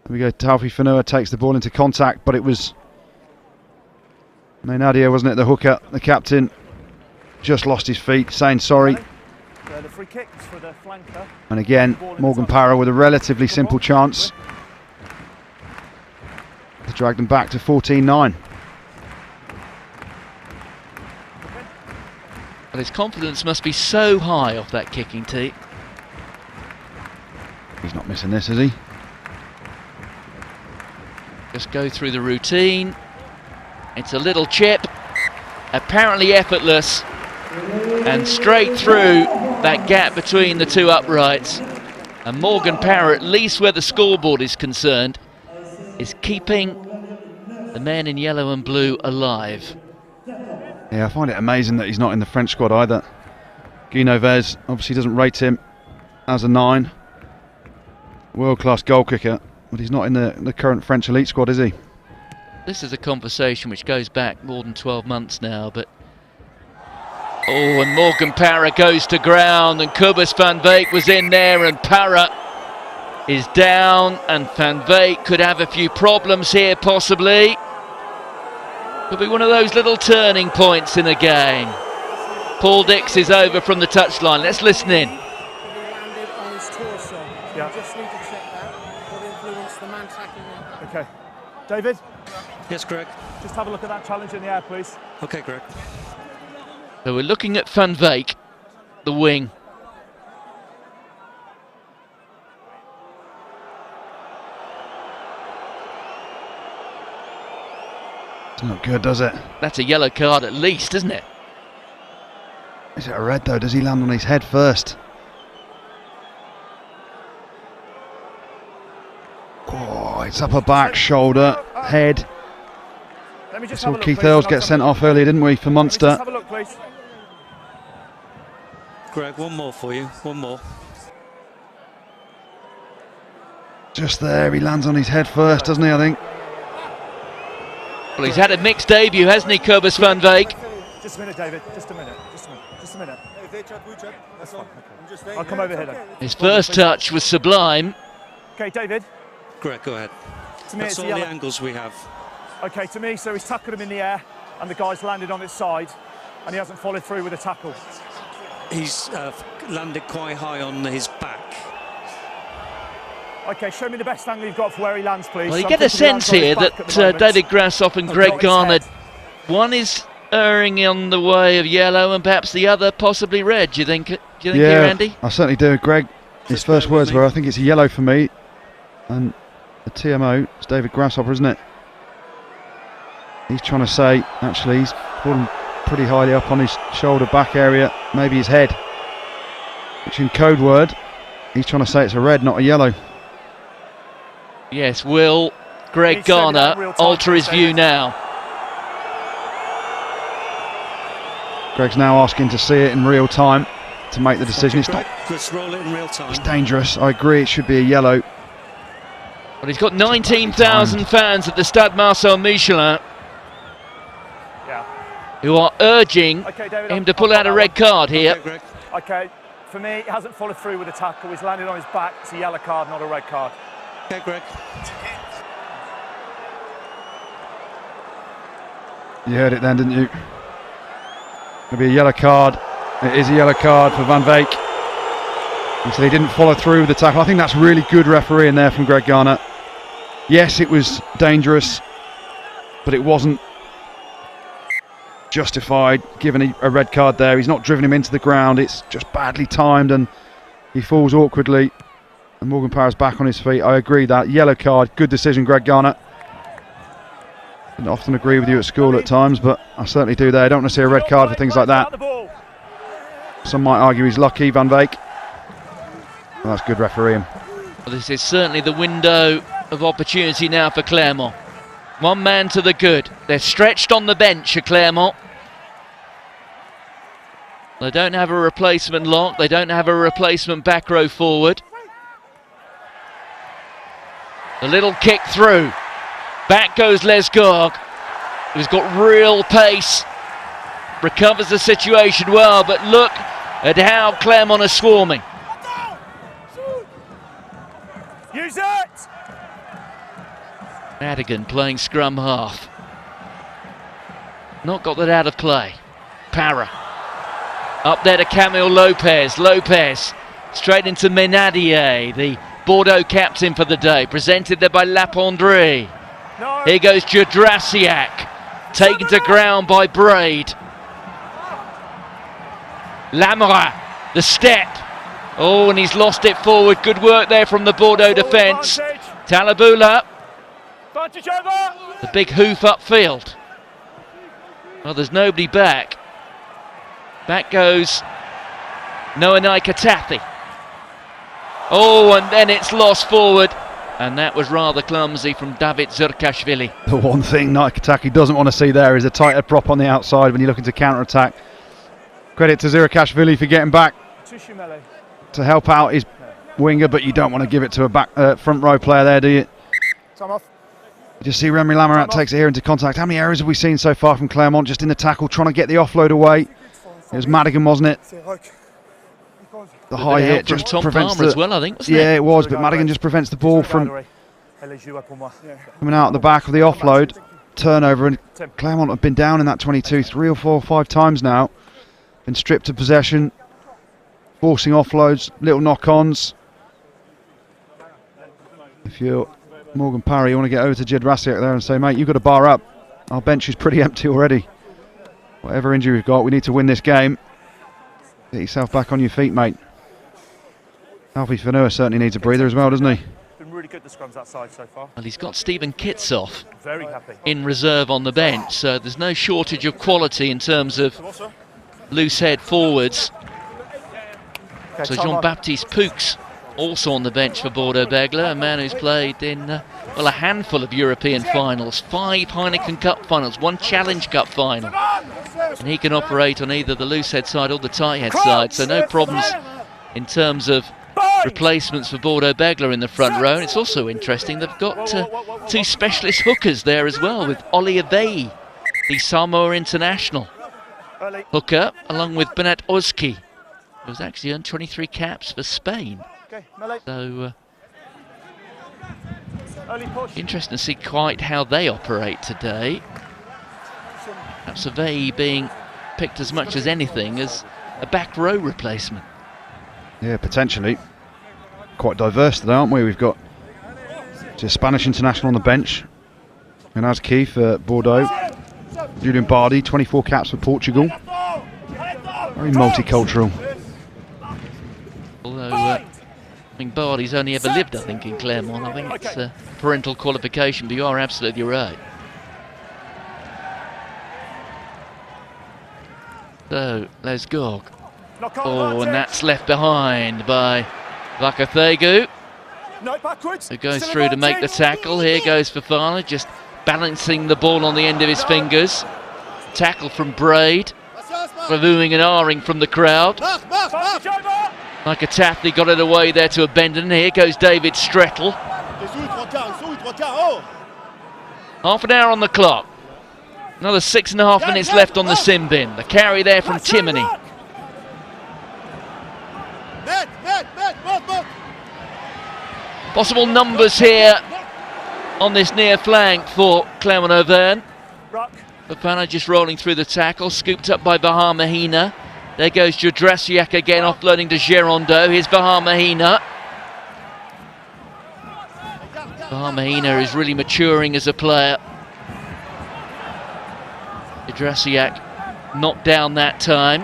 There we go, Taufi Fanua takes the ball into contact, but it was Nadia, wasn't it, the hooker, the captain, just lost his feet, saying sorry. The free kicks for the flanker. And again, Morgan Parra with a relatively simple chance to drag them back to 14-9. But his confidence must be so high off that kicking tee. He's not missing this, is he? Just go through the routine. It's a little chip, apparently effortless, and straight through that gap between the 2 uprights. And Morgan Parra, at least where the scoreboard is concerned, is keeping the men in yellow and blue alive. Yeah, I find it amazing that he's not in the French squad either. Guy Novez obviously doesn't rate him as a 9. World-class goal kicker, but he's not in the current French elite squad, is he? This is a conversation which goes back more than 12 months now, but... Oh, and Morgan Parra goes to ground, and Cobus van Beek was in there, and Parra is down, and van Beek could have a few problems here, possibly. Could be one of those little turning points in the game. Paul Dix is over from the touchline. Let's listen in. Landed on his torso. Yeah. You just need to check that. What influenced the man tackling him? Okay. David? Yes, Greg. Just have a look at that challenge in the air, please. Okay, Greg. So we're looking at Van Beek, the wing. It's not good, does it? That's a yellow card at least, isn't it? Is it a red though? Does he land on his head first? Oh, it's upper back, shoulder, head. Let me just Saw have a look, Keith please. Earls get sent off earlier, didn't we, for Let me just Munster? have a look, please. Greg, one more for you. One more. Just there, he lands on his head first, doesn't he, I think? Well, he's had a mixed debut, hasn't he, Cobus van Beek? Just a minute, David. Just a minute. Just a minute. Just a minute. That's fine. Okay. I'll come over here then. His first touch was sublime. Okay, David. Greg, go ahead. To me, That's it's all a yellow. the angles we have. Okay, to me, so he's tackled him in the air, and the guy's landed on its side, and he hasn't followed through with a tackle. He's landed quite high on his back. Okay, show me the best angle you've got for where he lands, please. Well, you So get I'm a thinking he lands sense on his here back at the that moment. David Grassoff and I've Greg got his Garner, head. one is erring on the way of yellow and perhaps the other possibly red. Do you think here, Andy? I certainly do. Greg, his Just first bear with words me. were, I think it's a yellow for me. And the TMO, it's David Grasshopper, isn't it? He's trying to say, actually, he's fallen pretty highly up on his shoulder back area, maybe his head. Which in code word, he's trying to say it's a red, not a yellow. Yes, will Greg He's showing that in Garner real time, alter his please, view David. now? Greg's now asking to see it in real time to make the decision. It's Greg, not. let's roll it in real time. It's dangerous. I agree. It should be a yellow. Well, he's got 19,000 fans at the Stade Marcel Michelin Yeah. who are urging Okay, David. him to pull out a red card here. Okay, Greg. Okay, for me, he hasn't followed through with a tackle. He's landed on his back. It's a yellow card, not a red card. Okay, Greg. You heard it then, didn't you? It'll be a yellow card. It is a yellow card for Van Beek. And so they didn't follow through with the tackle. I think that's really good refereeing there from Greg Garner. Yes, it was dangerous, but it wasn't justified given a red card there. He's not driven him into the ground. It's just badly timed and he falls awkwardly. And Morgan Parra's back on his feet. I agree that. Yellow card. Good decision, Greg Garner. Didn't often agree with you at school at times, but I certainly do there. I don't want to see a red card for things like that. Some might argue he's lucky, Van Beek. Well, that's good refereeing. Well, this is certainly the window of opportunity now for Clermont. One man to the good. They're stretched on the bench at Clermont. They don't have a replacement lock. They don't have a replacement back row forward. A little kick through. Back goes Les Gorg, who's got real pace. Recovers the situation well, but look at how Clermont are swarming. Use it! Madigan playing scrum half. Not got that out of play. Parra. Up there to Camille Lopez. Lopez straight into Menadier, the Bordeaux captain for the day. Presented there by Lapondry. No. Here goes Judrasiak. Taken to ground by Braid. Lamara, the step. Oh, and he's lost it forward. Good work there from the Bordeaux defence. Talabula. The big hoof upfield. Well, there's nobody back. Back goes Noanai Katathi. Oh, and then it's lost forward. And that was rather clumsy from David Zurkashvili. The one thing Nakataki doesn't want to see there is a tighter prop on the outside when you're looking to counter-attack. Credit to Zurkashvili for getting back to help out his winger, but you don't want to give it to a front row player there, do you? Time off. Just see Remy Lamarat takes it here into contact. How many errors have we seen so far from Clermont? Just in the tackle, trying to get the offload away. It was Madigan, wasn't it? The high hit just prevents Palmer as well, I think, wasn't yeah, it? it was, but Madigan just prevents the ball from coming out the back of the offload. Turnover, and Clermont have been down in that 22 3 or 4 or 5 times now. Been stripped of possession, forcing offloads, little knock-ons. If you're Morgan Parra, you want to get over to Judrasiak there and say, mate, you've got to bar up. Our bench is pretty empty already. Whatever injury we've got, we need to win this game. Get yourself back on your feet, mate. Alfie Fanua certainly needs a breather as well, doesn't he? Been really good the scrums outside so far. Well, he's got Stephen Kitsoff Very happy. in reserve on the bench, so there's no shortage of quality in terms of loose head forwards. So Jean-Baptiste Poux also on the bench for Bordeaux Begles, a man who's played in well, a handful of European finals, 5 Heineken Cup finals, 1 Challenge Cup final. And he can operate on either the loose head side or the tight head side, so no problems in terms of replacements for Bordeaux Begles in the front row. And it's also interesting they've got 2 specialist hookers there as well, with Oli Avei, the Samoa international hooker, along with Bernat Ozki, who's actually earned 23 caps for Spain. So interesting to see quite how they operate today. Perhaps Avei being picked as much as anything as a back row replacement. Yeah, potentially. Quite diverse today, aren't we? We've got a Spanish international on the bench, Minaz Key for Bordeaux, Julian Bardi, 24 caps for Portugal. Very multicultural. Although I think Bardi's only ever lived, I think, in Clermont. I think it's a parental qualification, but you are absolutely right. So, Les Gorg. Oh, and that's left behind by Vakathegu, who goes through to make the tackle. Here goes Fofana, just balancing the ball on the end of his fingers. Tackle from Braid, reviewing and ahhing from the crowd. Nakatathi got it away there to Abendon. Here goes David Strettle. Half an hour on the clock. Another 6.5 minutes left on the sin bin. The carry there from Timoney. Possible numbers here on this near flank for Clermont Auvergne. Fofana just rolling through the tackle, scooped up by Bahar Mahina. There goes Judrasiak again, offloading to Girondeau. Here's Bahar Mahina. Bahar Mahina is really maturing as a player. Judrasiak knocked down that time.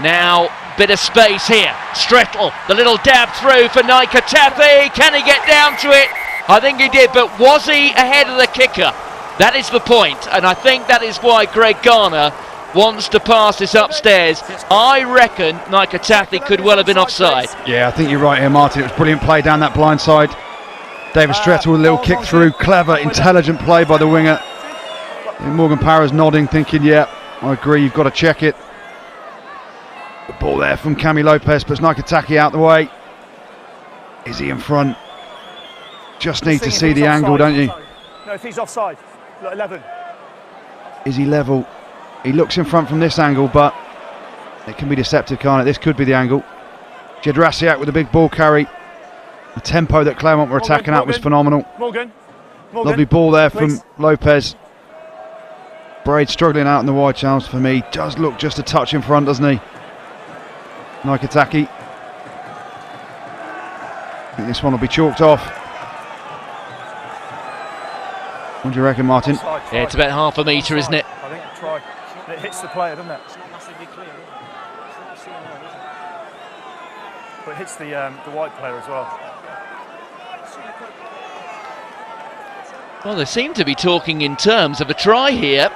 Now, bit of space here. Strettel, the little dab through for Naikatafi. Can he get down to it? I think he did, but was he ahead of the kicker? That is the point, and I think that is why Greg Garner wants to pass this upstairs. I reckon Naikatafi could well have been offside. Yeah, I think you're right here, Martin. It was brilliant play down that blind side. David Strettel with a little kick through. Clever, intelligent play by the winger. And Morgan Parra's nodding, thinking, yeah, I agree, you've got to check it. The ball there from Cami Lopez, puts Naikataki out the way. Is he in front? Just need to see the angle, don't you? No, if he's offside, look, 11. Is he level? He looks in front from this angle, but it can be deceptive, can't it? This could be the angle. Judrasiak with a big ball carry. The tempo that Clermont were attacking at was phenomenal. Morgan. Lovely ball there from Lopez. Braid struggling out in the wide channels for me. Does look just a touch in front, doesn't he? Naikataki. I think this one will be chalked off. What do you reckon, Martin? Yeah, it's about half a metre, isn't it? I think try. It hits the player, doesn't it? It's not massively clear, is it? But it hits the wide player as well. Well, they seem to be talking in terms of a try here.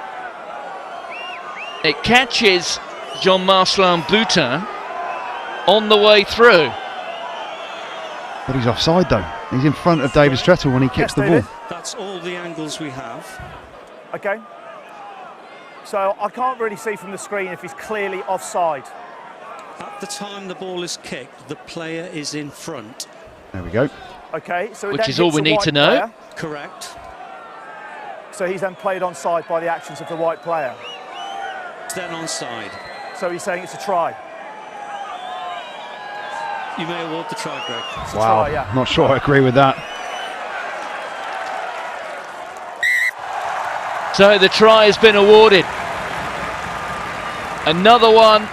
It catches Jean-Marcelin Boutin on the way through. But he's offside though. He's in front of David Strettel when he kicks the ball. That's all the angles we have. Okay. So I can't really see from the screen if he's clearly offside. At the time the ball is kicked, the player is in front. There we go. Okay, so which is all we need to know. Player. Correct. So he's then played onside by the actions of the white player. It's then onside. So he's saying it's a try. You may award the try, Greg. It's a Wow, try, yeah. Not sure I agree with that. So the try has been awarded. Another one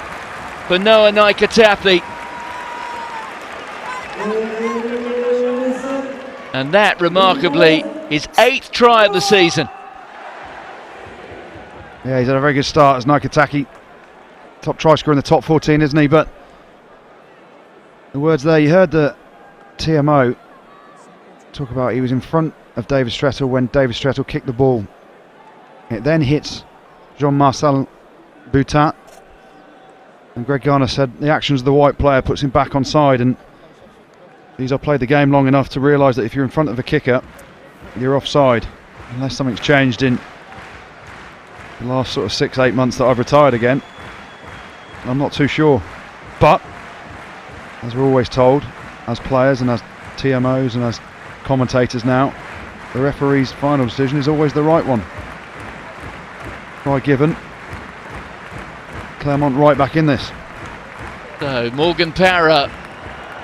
for Noah Naikatafi. And that, remarkably, his 8th try of the season. Yeah, he's had a very good start as Naikataki. Top try scorer in the top 14, isn't he? But the words there, you heard the TMO talk about he was in front of David Strettel when David Strettel kicked the ball. It then hits Jean-Marcel Boutin. And Greg Garner said the actions of the white player puts him back on side, and these have played the game long enough to realise that if you're in front of a kicker, you're offside, unless something's changed in the last sort of 6-8 months that I've retired again. I'm not too sure, but as we're always told, as players and as TMOs and as commentators now, the referee's final decision is always the right one. Try given. Clermont right back in this. So Morgan Parra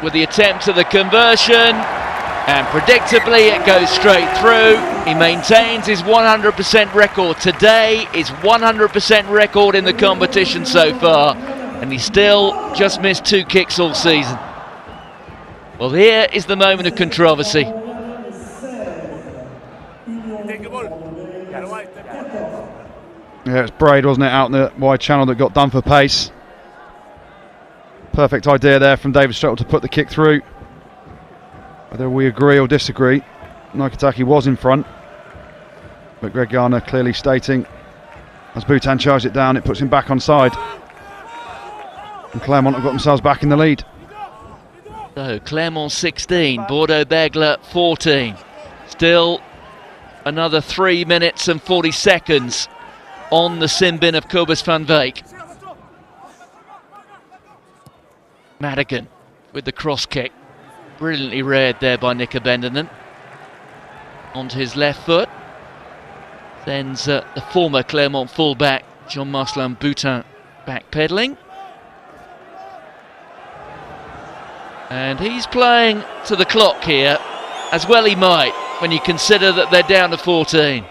with the attempt at the conversion, and predictably it goes straight through. He maintains his 100% record today, his 100% record in the competition so far, and he still just missed 2 kicks all season. Well, here is the moment of controversy. Yeah, it's Braid, wasn't it, out in the wide channel that got done for pace. Perfect idea there from David Strettel to put the kick through. Whether we agree or disagree, Naikataki was in front, but Greg Garner clearly stating, as Boutin charged it down, it puts him back on side. And Clermont have got themselves back in the lead. So Clermont 16, Bordeaux Begles 14. Still another 3 minutes and 40 seconds on the sin bin of Cobus van Beek. Madigan with the cross kick. Brilliantly read there by Nick Abendinen. Onto his left foot. Sends the former Clermont fullback Jean-Marcelin Boutin backpedaling. And he's playing to the clock here, as well he might, when you consider that they're down to 14.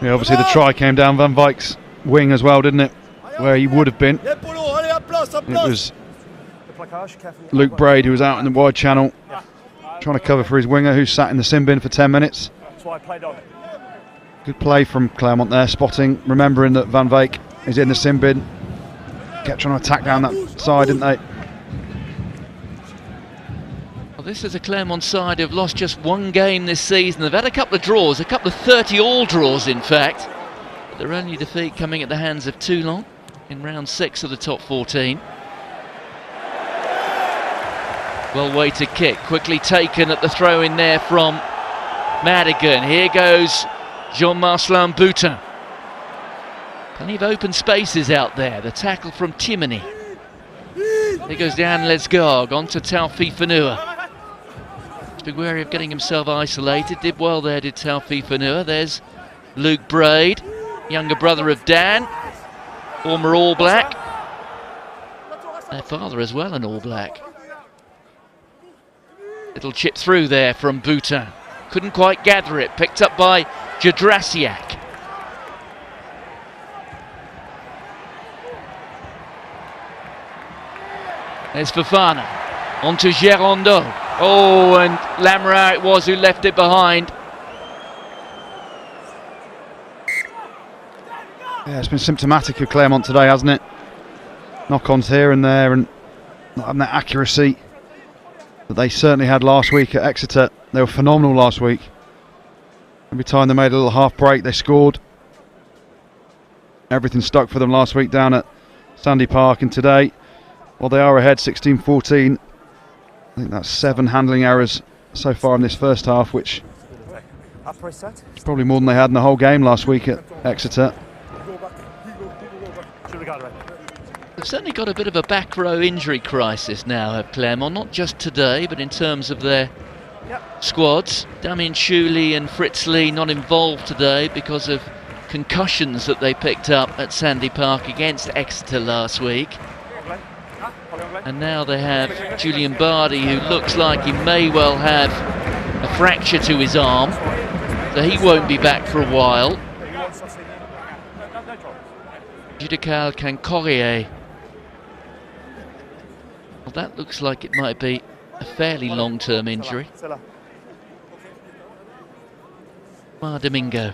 Yeah, obviously the try came down Van Dijk's wing as well, didn't it? Where he would have been. It was Luke Braid who was out in the wide channel, trying to cover for his winger, who sat in the sin bin for 10 minutes. Good play from Clermont there, spotting, remembering that Van Dijk is in the sin bin. Kept trying to attack down that side, didn't they? Well, this is a Clermont side who've lost just one game this season. They've had a couple of draws, a couple of 30-all draws in fact. But their only defeat coming at the hands of Toulon in round 6 of the top 14. Well-weighted kick, quickly taken at the throw-in there from Madigan. Here goes Jean-Marcelin Boutin. Plenty of open spaces out there. The tackle from Timony. Here goes Dan Lesgarg onto Taufi Fanua. Must be wary of getting himself isolated. Did well there, did Taufi Fanua. There's Luke Braid, younger brother of Dan, former All Black. Their father as well, an All Black. Little chip through there from Boutin. Couldn't quite gather it. Picked up by Jadrasiak. There's Fofana. On to Gerondo. Oh, and Lamra it was who left it behind. Yeah, it's been symptomatic of Clermont today, hasn't it? Knock-ons here and there, and not having that accuracy that they certainly had last week at Exeter. They were phenomenal last week. Every time they made a little half break, they scored. Everything stuck for them last week down at Sandy Park, and today, well, they are ahead 16-14. I think that's 7 handling errors so far in this first half, which is probably more than they had in the whole game last week at Exeter. They've certainly got a bit of a back row injury crisis now, have Clermont, not just today, but in terms of their squads. Damien Shuley and Fritz Lee not involved today because of concussions that they picked up at Sandy Park against Exeter last week. And now they have Julian Bardi, who looks like he may well have a fracture to his arm, so he won't be back for a while. Judical Cancorier. Well, that looks like it might be a fairly long-term injury. Domingo,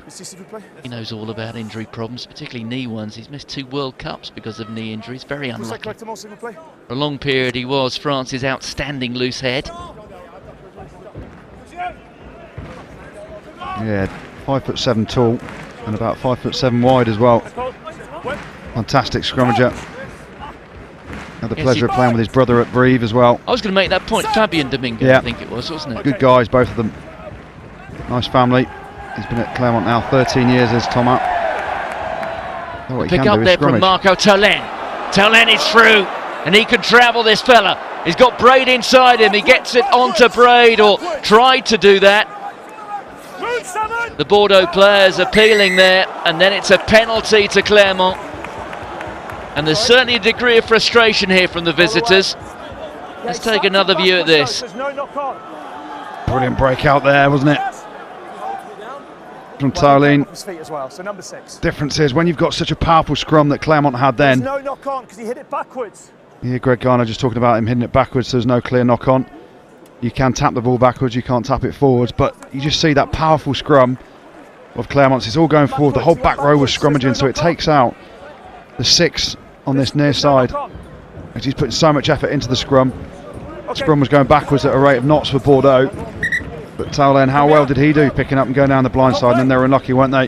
he knows all about injury problems, particularly knee ones. He's missed 2 World Cups because of knee injuries, very unlucky. For a long period he was France's outstanding loose head. Yeah, 5'7" tall and about 5'7" wide as well. Fantastic scrummager. Had the pleasure of playing with his brother at Brive as well. I was going to make that point, Fabien Domingo, yeah. I think it was, wasn't it? Good guys, both of them. Nice family. He's been at Clermont now 13 years as Thomas. Oh, pick up there from Marco Taulen. Taulen is through, and he can travel, this fella. He's got Braid inside him. He gets it onto Braid, or tried to do that. The Bordeaux players appealing there, and then it's a penalty to Clermont. And there's certainly a degree of frustration here from the visitors. Let's take another view at this. Brilliant breakout there, wasn't it? From Taulen. Difference is when you've got such a powerful scrum that Clermont had then. There's no knock on because he hit it backwards. Yeah, Greg Garner just talking about him hitting it backwards, so there's no clear knock on. You can tap the ball backwards, you can't tap it forwards, but you just see that powerful scrum of Clermont's. It's all going forward. The whole back row was scrummaging, so it takes out the 6 on this near side. He's putting so much effort into the scrum. Scrum was going backwards at a rate of knots for Bordeaux. But Taulen, how well did he do picking up and going down the blind side? And then they were unlucky, weren't they?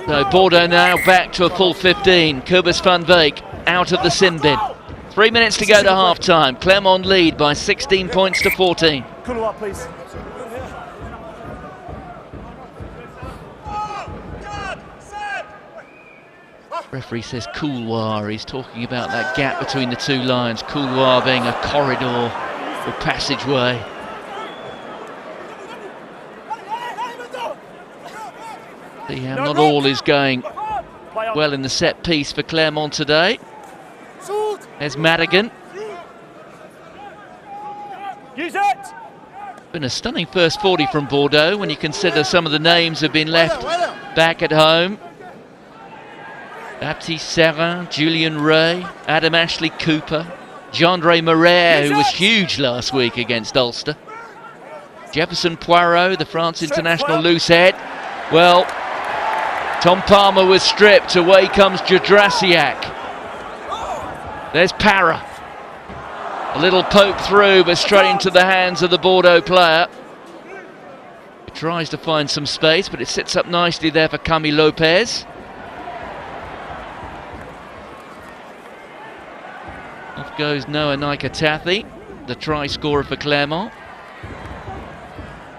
So Bordeaux now back to a full 15. Cobus van Beek out of the sin bin. 3 minutes to go to half time. Clermont lead by 16 points to 14. Couloir, please. Referee says couloir. He's talking about that gap between the 2 lines. Couloir being a corridor or passageway. See how not all is going well in the set piece for Clermont today. There's Madigan. Use it! Been a stunning first 40 from Bordeaux when you consider some of the names have been left back at home. Baptiste Serrin, Julian Ray, Adam Ashley Cooper, Gendré Moret, who was huge last week against Ulster. Jefferson Poirot, the France international loose head. Well, Tom Palmer was stripped. Away comes Jadrasiak. There's Para. A little poke through, but straight into the hands of the Bordeaux player. He tries to find some space, but it sits up nicely there for Camille Lopez. Off goes Noah Naikatathi, the try scorer for Clermont.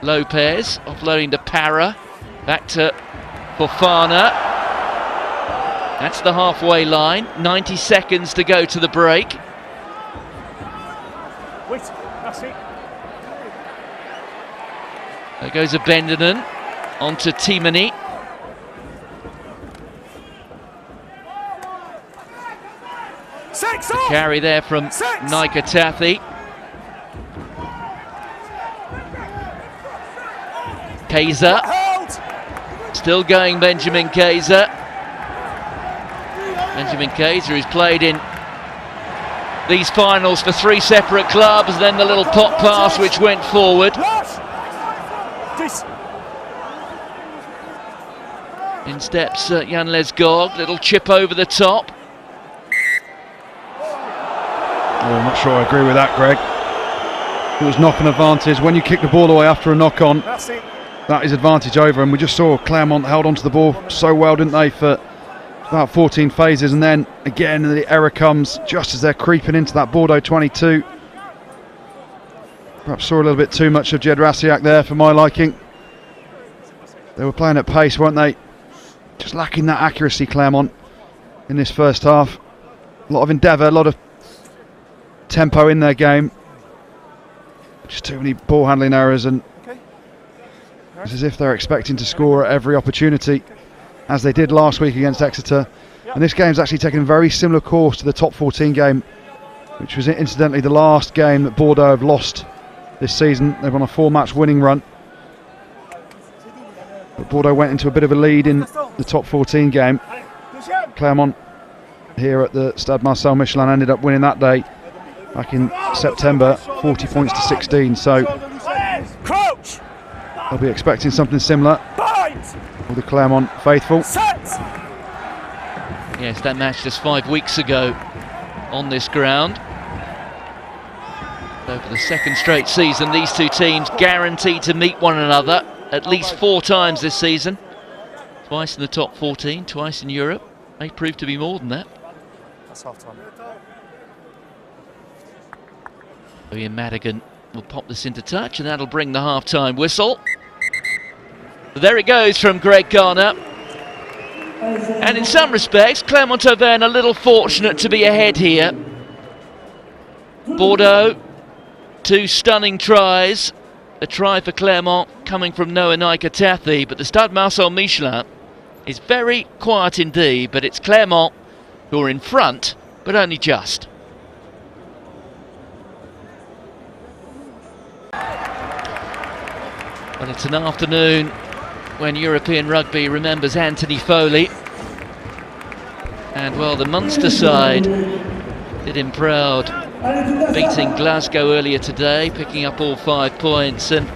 Lopez offloading to Para, back to Fofana. That's the halfway line. 90 seconds to go to the break. Wait, that's it. There goes a Bendenon onto Timony. The carry there from Naikatathi. Kaiser. Still going, Benjamin Kaiser. Benjamin Kaiser, who's played in these finals for 3 separate clubs, then the little pop pass which went forward. In steps Jan Lesgog, little chip over the top. Oh, I'm not sure I agree with that, Greg. It was knock-on advantage. When you kick the ball away after a knock-on, that is advantage over, and we just saw Clermont held onto the ball so well, didn't they, for about 14 phases, and then again the error comes just as they're creeping into that Bordeaux 22. Perhaps saw a little bit too much of Jadrasiak there for my liking. They were playing at pace, weren't they? Just lacking that accuracy, Clermont, in this first half. A lot of endeavour, a lot of tempo in their game. Just too many ball handling errors, and it's as if they're expecting to score at every opportunity, as they did last week against Exeter. And this game's actually taken a very similar course to the top 14 game, which was incidentally the last game that Bordeaux have lost this season. They've on a 4-match winning run, but Bordeaux went into a bit of a lead in the top 14 game. Clermont here at the Stade Marcel Michelin ended up winning that day back in September, 40 points to 16, so I'll be expecting something similar for the Clermont faithful. Yes, that match just 5 weeks ago on this ground. So for the second straight season, these two teams guaranteed to meet one another at least 4 times this season. Twice in the top 14, twice in Europe. May prove to be more than that. That's half time. Ian Madigan will pop this into touch, and that'll bring the half-time whistle. There it goes from Greg Garner. And in some respects, Clermont-Auvergne a little fortunate to be ahead here. Bordeaux, 2 stunning tries. A try for Clermont coming from Noah Naikatathi, but the Stade Marcel Michelin is very quiet indeed, but it's Clermont who are in front, but only just. Well, it's an afternoon when European rugby remembers Anthony Foley. And well, the Munster side did him proud, beating Glasgow earlier today, picking up all 5 points, and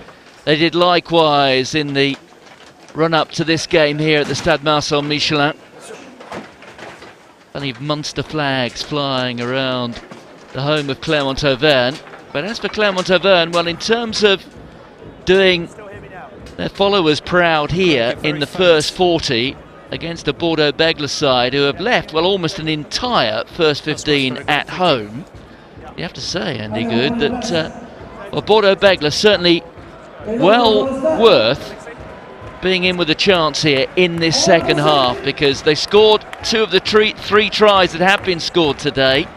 they did likewise in the run-up to this game here at the Stade Marcel Michelin. Plenty of Munster flags flying around the home of Clermont-Auvergne. But as for Clermont-Auvergne, well, in terms of doing their followers proud here in the first 40 against a Bordeaux Begles side who have left, well, almost an entire first 15 at home. You have to say, Andy Good, that well, Bordeaux Begles certainly well worth being in with a chance here in this second half, because they scored 2 of the 3 tries that have been scored today.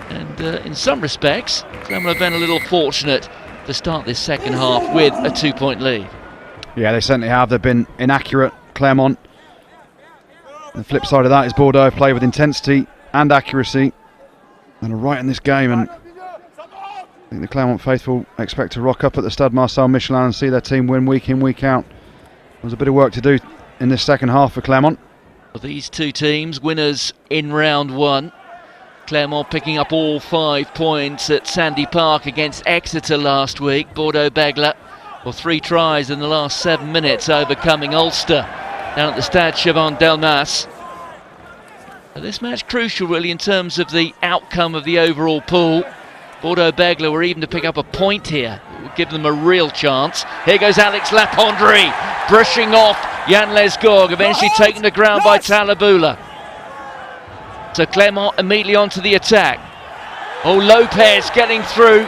And in some respects, Clermont have been a little fortunate to start this second half with a 2-point lead. Yeah, they certainly have. They've been inaccurate, Clermont. The flip side of that is Bordeaux play with intensity, and accuracy that are right in this game, and I think the Clermont faithful expect to rock up at the Stade Marcel Michelin and see their team win week in, week out. There's a bit of work to do in this second half for Clermont. Well, these two teams, winners in round one. Clermont picking up all 5 points at Sandy Park against Exeter last week. Bordeaux Begles, 3 tries in the last 7 minutes, overcoming Ulster down at the Stade Chaban-Delmas. This match crucial really in terms of the outcome of the overall pool. Bordeaux Begles were even to pick up a point here. It would give them a real chance. Here goes Alex Lapondry, brushing off Jan Lesgorg, eventually taken to ground by Talabula. So Clermont immediately onto the attack. Oh, Lopez getting through.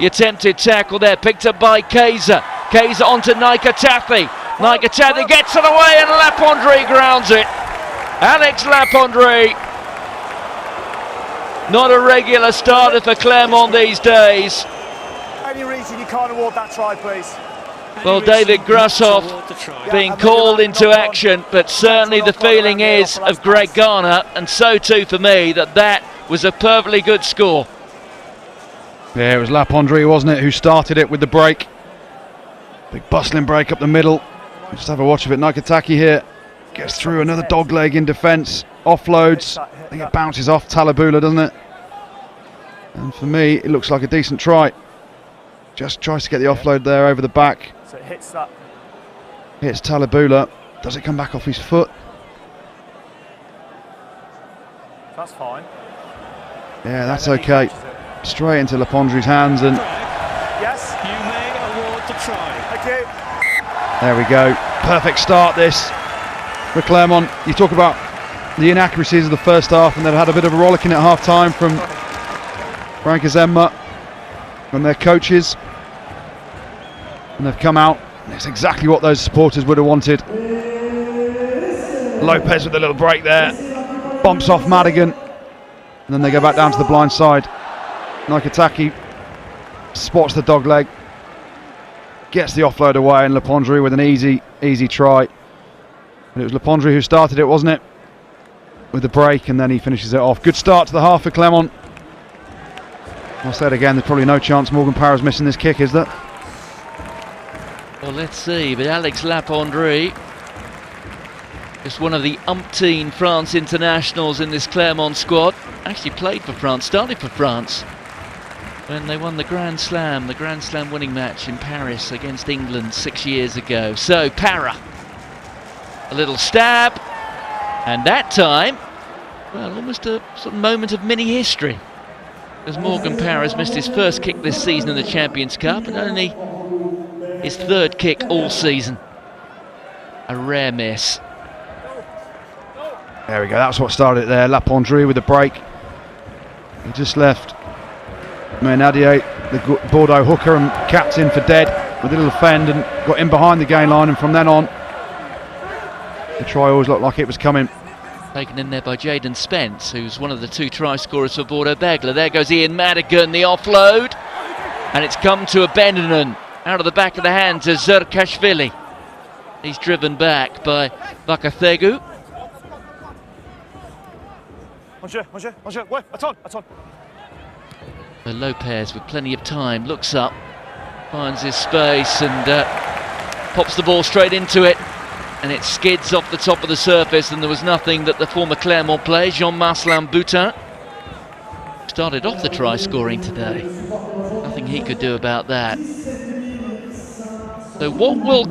The attempted tackle there, picked up by Kaiser. Kaiser onto Naikatathi. Naikatathi gets it away and Lapondry grounds it. Alex Lapondry, not a regular starter for Clermont these days. Any reason you can't award that try, please? Well, David Grashoff being called into action, but certainly the feeling is of Greg Garner, and so too for me, that was a perfectly good score. Yeah, it was Lapondry, wasn't it, who started it with the break. Big bustling break up the middle. Just have a watch of it. Naikataki here gets through another dog leg in defence, offloads. I think it bounces off Talabula, doesn't it? And for me, it looks like a decent try. Just tries to get the offload there over the back. So it hits that. Hits Talabula. Does it come back off his foot? That's fine. Yeah, that's okay. Straight into Lapondry's hands, and yes, you may award the try. Thank you. there we go. Perfect start this for Clermont. You talk about the inaccuracies of the first half, and they've had a bit of a rollicking at half time from Frank Azemma and their coaches, and they've come out. It's exactly what those supporters would have wanted. Lopez with a little break there, bumps off Madigan, and then they go back down to the blind side. Naikataki spots the dog leg, gets the offload away, and Lapondry with an easy try. And it was Lapondry who started it, wasn't it? With the break, and then he finishes it off. Good start to the half for Clermont. I'll say it again, there's probably no chance Morgan Parra's missing this kick, is there? Well, let's see, but Alex Lapondry, just one of the umpteen France internationals in this Clermont squad. Actually played for France, started for France when they won the Grand Slam winning match in Paris against England 6 years ago. So Parra, a little stab, and that time, well, almost a sort of moment of mini history, as Morgan Parra's missed his first kick this season in the Champions Cup, and only his third kick all season. A rare miss. There we go, that's what started it there. Lapondry with the break. He just left Menadier, the Bordeaux hooker and captain, for dead with a little fend, and got in behind the gain line, and from then on the try always looked like it was coming. Taken in there by Jaden Spence, who's one of the 2 try scorers for Bordeaux Begles. There goes Ian Madigan, the offload, and it's come to Abendanon out of the back of the hands of Zerkashvili. He's driven back by Vakathegu. Lopez with plenty of time looks up, finds his space, and pops the ball straight into it, and it skids off the top of the surface, and there was nothing that the former Clermont player Jean-Marcelin Boutin started off the try scoring today. Nothing he could do about that. So what will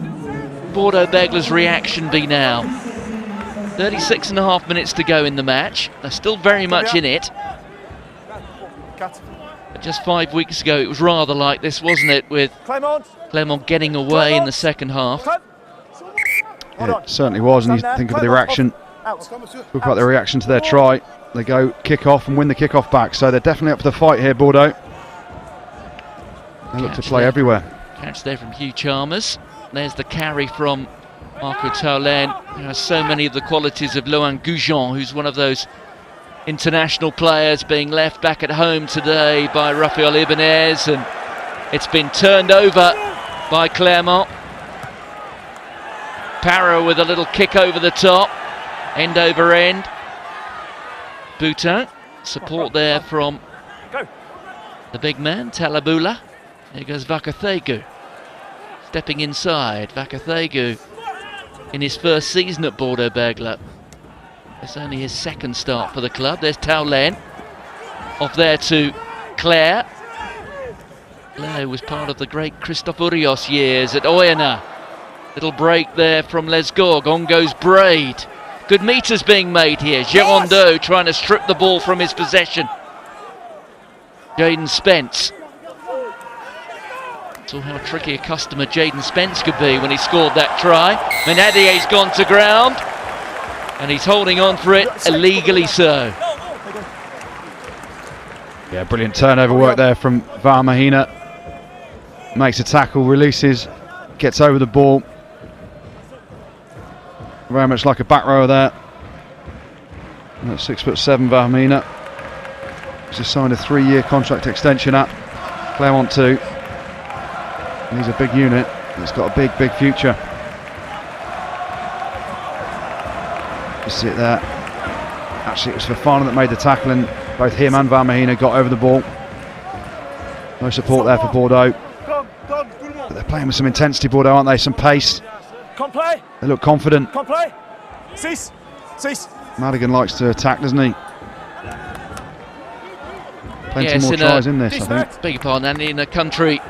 Bordeaux Begles' reaction be now? 36.5 minutes to go in the match. They're still very much in it. But just 5 weeks ago it was rather like this, wasn't it, with Clermont getting away in the second half. Yeah, it certainly was, and you think of the reaction. Talk about the reaction to their try. They go kick off and win the kick off back, so they're definitely up for the fight here, Bordeaux. They look to play everywhere. Catch there from Hugh Chalmers. There's the carry from Marco Taulen, who has so many of the qualities of Lohan Goujon, who's one of those international players being left back at home today by Rafael Ibanez, and it's been turned over by Clermont. Parra with a little kick over the top, end over end. Boutin. Support there from the big man, Talabula. Here goes Vakathegu. Stepping inside, Vakathegu in his first season at Bordeaux Begles. It's only his second start for the club. There's Taulen. Off there to Claire. Claire was part of the great Christophe Urios years at Oyonnax. Little break there from Lesgorg. On goes Braid. Good meters being made here. Girondeau trying to strip the ball from his possession. Jaden Spence. Saw how tricky a customer Jaden Spence could be when he scored that try. Menadier's gone to ground. And he's holding on for it, illegally so. Yeah, brilliant turnover work there from Varmahina. Makes a tackle, releases, gets over the ball. Very much like a back rower there. That's 6'7" Varmahina. Just signed a 3-year contract extension at Clermont too. He's a big unit. He's got a big future. You see it there. Actually, it was Fofana that made the tackle, and both him and Varmahina got over the ball. No support there for Bordeaux. But they're playing with some intensity, Bordeaux, aren't they? Some pace. They look confident. Madigan likes to attack, doesn't he? Plenty more tries in this, I think. Beg your pardon, and in a country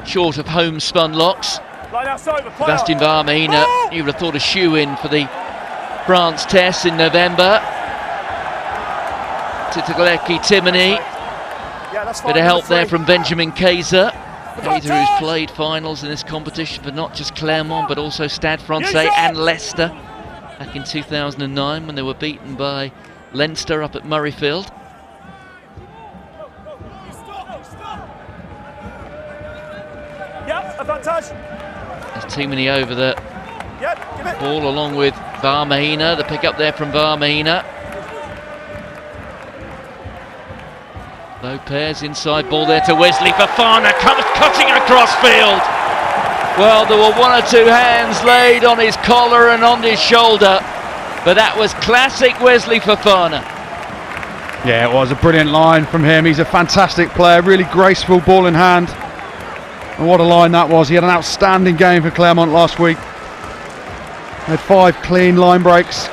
short of homespun locks. Sebastian Varmahina, you would have thought a shoe-in for the France test in November. Titagleki Timony. Bit of help there from Benjamin Kaiser. Kaiser who's played finals in this competition for not just Clermont but also Stade Francais and Leicester back in 2009 when they were beaten by Leinster up at Murrayfield. There's Timony over the ball along with Varmahina. The pick up there from Varmahina. Lopez inside ball there to Wesley Fofana, cutting across field. Well, there were one or two hands laid on his collar and on his shoulder, but that was classic Wesley Fofana. Yeah, it was a brilliant line from him. He's a fantastic player, really graceful ball in hand. And what a line that was. He had an outstanding game for Clermont last week. He had 5 clean line breaks.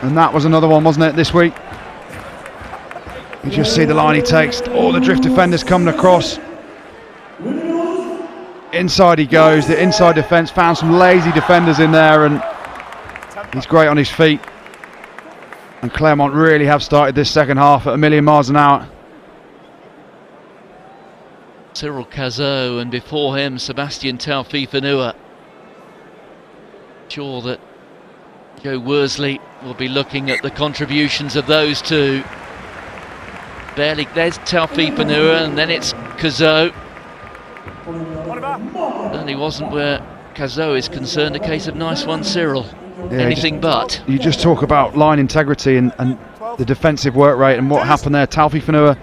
And that was another one, wasn't it, this week? You just see the line he takes. All the drift defenders coming across. Inside he goes. The inside defence found some lazy defenders in there, and he's great on his feet. And Clermont really have started this second half at a million miles an hour. Cyril Cazot, and before him Sebastian Taufifanua. Sure that Joe Worsley will be looking at the contributions of those two. Barely, there's Taufifanua, and then it's Cazot. Certainly wasn't, where Cazot is concerned, a case of nice one, Cyril. Yeah, anything but. You just talk about line integrity and the defensive work rate and what happened there. Taufifanua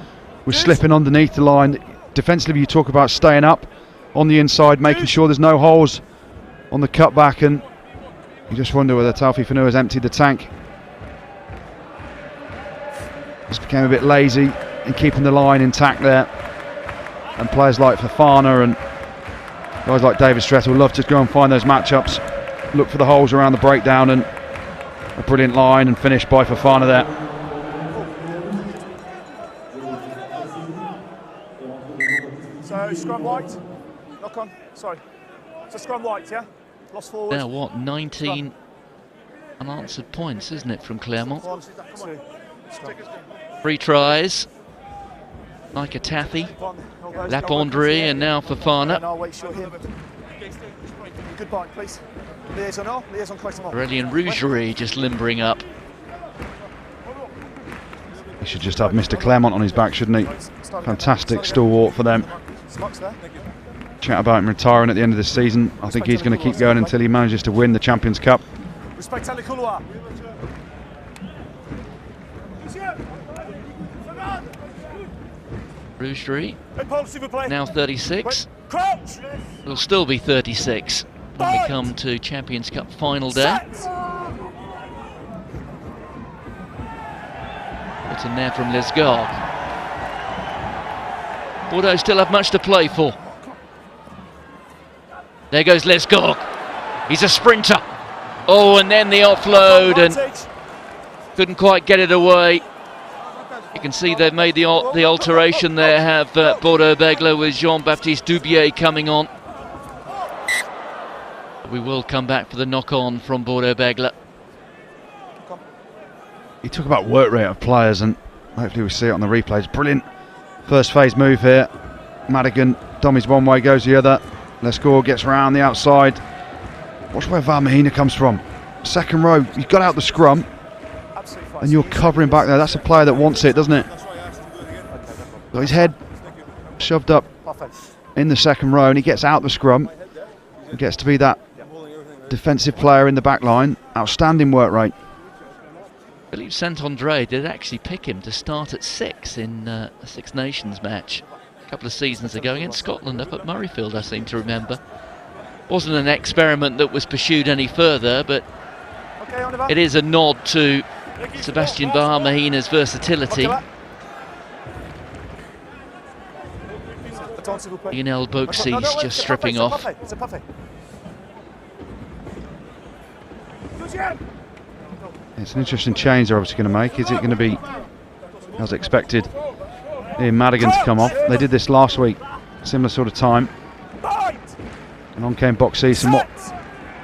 was slipping underneath the line. Defensively, you talk about staying up on the inside, making sure there's no holes on the cutback, and you just wonder whether Taufifanua has emptied the tank. Just became a bit lazy in keeping the line intact there, and players like Fofana and guys like David Strett will love to go and find those matchups, look for the holes around the breakdown, and a brilliant line and finish by Fofana there. So scrum white, knock on, sorry. So scrum white, yeah? Lost forward. Now what, 19 unanswered points, isn't it, from Clermont? 3 tries. Micah Taffy, Lapondry, and now Fofana. Aurélien Rougerie just limbering up. He should just have Mr. Clermont on his back, shouldn't he? Fantastic stalwart for them. Chat about him retiring at the end of this season. I think he's going to keep going until he manages to win the Champions Cup. Rougerie, now 36, will still be 36 when we come to Champions Cup final day. Out in there from Lesgard. Bordeaux still have much to play for. There goes Lesgard. He's a sprinter. Oh, and then the offload, and couldn't quite get it away. You can see they've made the alteration there, have Bordeaux Begles, with Jean-Baptiste Dubier coming on. We will come back for the knock-on from Bordeaux Begles. You talk about work rate of players, and hopefully we see it on the replays. Brilliant first phase move here. Madigan dummies one way, goes the other. Lesgard gets round the outside. Watch where Van Mahina comes from. Second row, you've got out the scrum and you're covering back there. That's a player that wants it, doesn't it? Got his head shoved up in the second row, and he gets out the scrum. He gets to be that defensive player in the back line. Outstanding work rate. I believe Saint-André did actually pick him to start at 6 in a Six Nations match a couple of seasons ago against Scotland up at Murrayfield, I seem to remember. Wasn't an experiment that was pursued any further, but it is a nod to Sebastian Mahina's versatility. Lionel Boxey's just stripping off. It's an interesting change they're obviously going to make. Is it going to be, as expected, Ian Madigan to come off? They did this last week, similar sort of time. And on came Boxey, and what